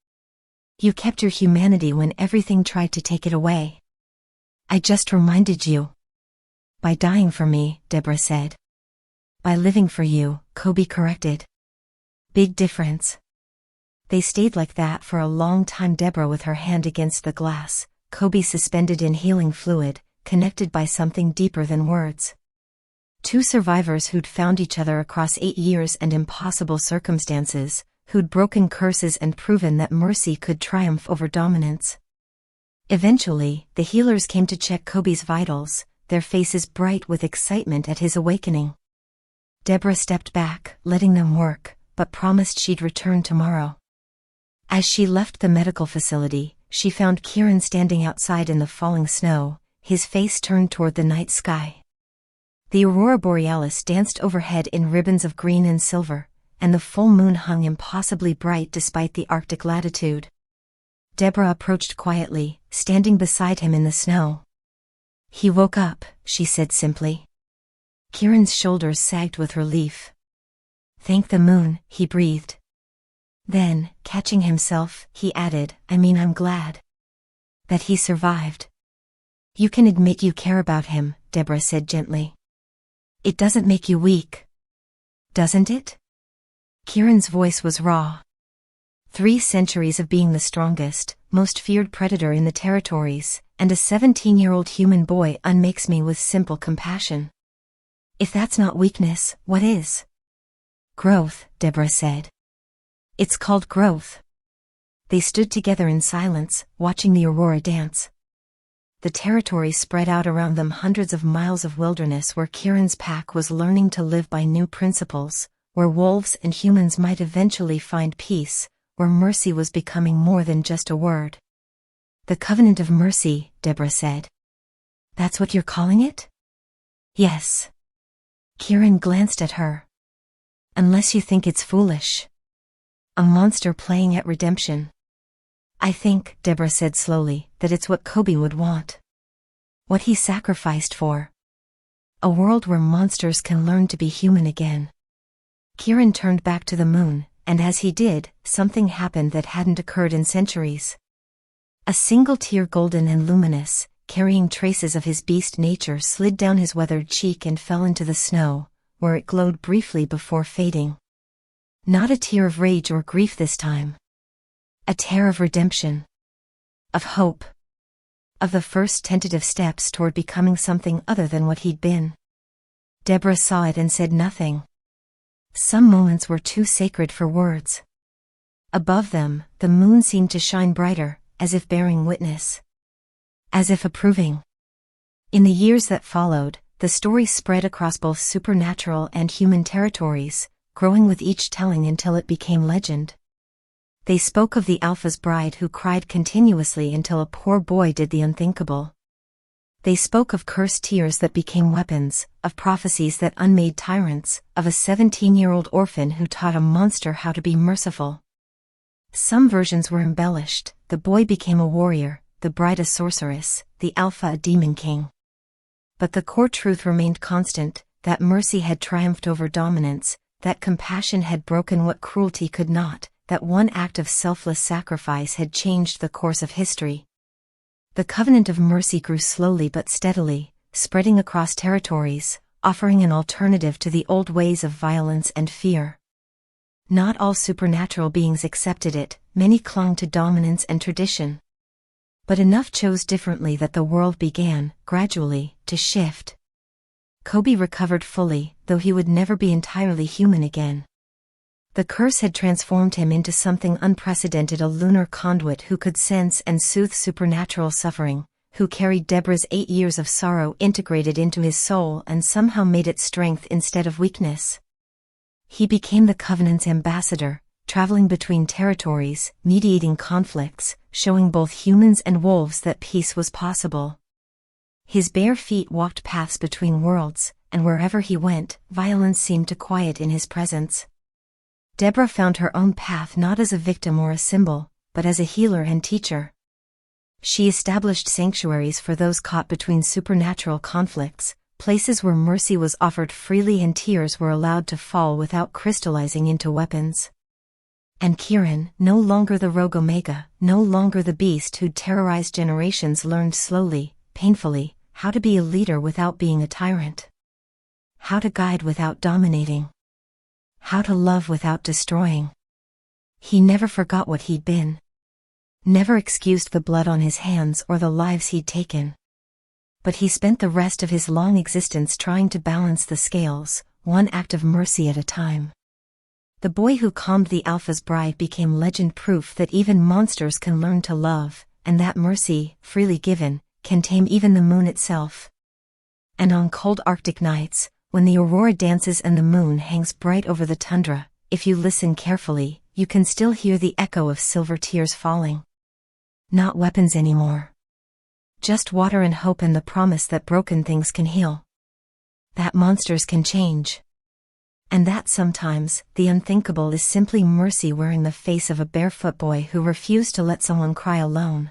You kept your humanity when everything tried to take it away. I just reminded you. By dying for me, Deborah said. By living for you, Kobe corrected. Big difference. They stayed like that for a long time, Deborah with her hand against the glass, Kobe suspended in healing fluid, connected by something deeper than words. Two survivors who'd found each other across 8 years and impossible circumstances, who'd broken curses and proven that mercy could triumph over dominance. Eventually, the healers came to check Kobe's vitals, their faces bright with excitement at his awakening. Deborah stepped back, letting them work, but promised she'd return tomorrow. As she left the medical facility, she found Kieran standing outside in the falling snow, his face turned toward the night sky. The aurora borealis danced overhead in ribbons of green and silver, and the full moon hung impossibly bright despite the Arctic latitude. Deborah approached quietly, standing beside him in the snow. He woke up, she said simply. Kieran's shoulders sagged with relief. Thank the moon, he breathed. Then, catching himself, he added, I'm glad that he survived. You can admit you care about him, Deborah said gently. It doesn't make you weak. Doesn't it? Kieran's voice was raw. 3 centuries of being the strongest, most feared predator in the territories, and a 17-year-old human boy unmakes me with simple compassion. If that's not weakness, what is? Growth, Deborah said. It's called growth. They stood together in silence, watching the aurora dance. The territory spread out around them, hundreds of miles of wilderness where Kieran's pack was learning to live by new principles, where wolves and humans might eventually find peace, where mercy was becoming more than just a word. The covenant of mercy, Deborah said. That's what you're calling it? Yes. Kieran glanced at her. Unless you think it's foolish. A monster playing at redemption. I think, Deborah said slowly, that it's what Kobe would want. What he sacrificed for. A world where monsters can learn to be human again. Kieran turned back to the moon, and as he did, something happened that hadn't occurred in centuries. A single tear, golden and luminous, carrying traces of his beast nature, slid down his weathered cheek and fell into the snow, where it glowed briefly before fading. Not a tear of rage or grief this time. A tear of redemption. Of hope. Of the first tentative steps toward becoming something other than what he'd been. Deborah saw it and said nothing. Some moments were too sacred for words. Above them, the moon seemed to shine brighter, as if bearing witness. As if approving. In the years that followed, the story spread across both supernatural and human territories, growing with each telling until it became legend. They spoke of the Alpha's bride who cried continuously until a poor boy did the unthinkable. They spoke of cursed tears that became weapons, of prophecies that unmade tyrants, of a 17-year-old orphan who taught a monster how to be merciful. Some versions were embellished. The boy became a warrior, the bride a sorceress, the Alpha a demon king. But the core truth remained constant, that mercy had triumphed over dominance, that compassion had broken what cruelty could not, that one act of selfless sacrifice had changed the course of history. The covenant of mercy grew slowly but steadily, spreading across territories, offering an alternative to the old ways of violence and fear. Not all supernatural beings accepted it, many clung to dominance and tradition. But enough chose differently that the world began, gradually, to shift. Kobe recovered fully, though he would never be entirely human again. The curse had transformed him into something unprecedented, a lunar conduit who could sense and soothe supernatural suffering, who carried Deborah's 8 years of sorrow integrated into his soul and somehow made it strength instead of weakness. He became the Covenant's ambassador, traveling between territories, mediating conflicts, showing both humans and wolves that peace was possible. His bare feet walked paths between worlds, and wherever he went, violence seemed to quiet in his presence. Deborah found her own path not as a victim or a symbol, but as a healer and teacher. She established sanctuaries for those caught between supernatural conflicts, places where mercy was offered freely and tears were allowed to fall without crystallizing into weapons. And Kieran, no longer the rogue Omega, no longer the beast who'd terrorized generations, learned slowly, painfully, how to be a leader without being a tyrant. How to guide without dominating. How to love without destroying. He never forgot what he'd been. Never excused the blood on his hands or the lives he'd taken. But he spent the rest of his long existence trying to balance the scales, one act of mercy at a time. The boy who calmed the Alpha's bride became legend proof that even monsters can learn to love, and that mercy, freely given, can tame even the moon itself. And on cold Arctic nights, when the aurora dances and the moon hangs bright over the tundra, if you listen carefully, you can still hear the echo of silver tears falling. Not weapons anymore. Just water and hope and the promise that broken things can heal. That monsters can change. And that sometimes, the unthinkable is simply mercy wearing the face of a barefoot boy who refused to let someone cry alone.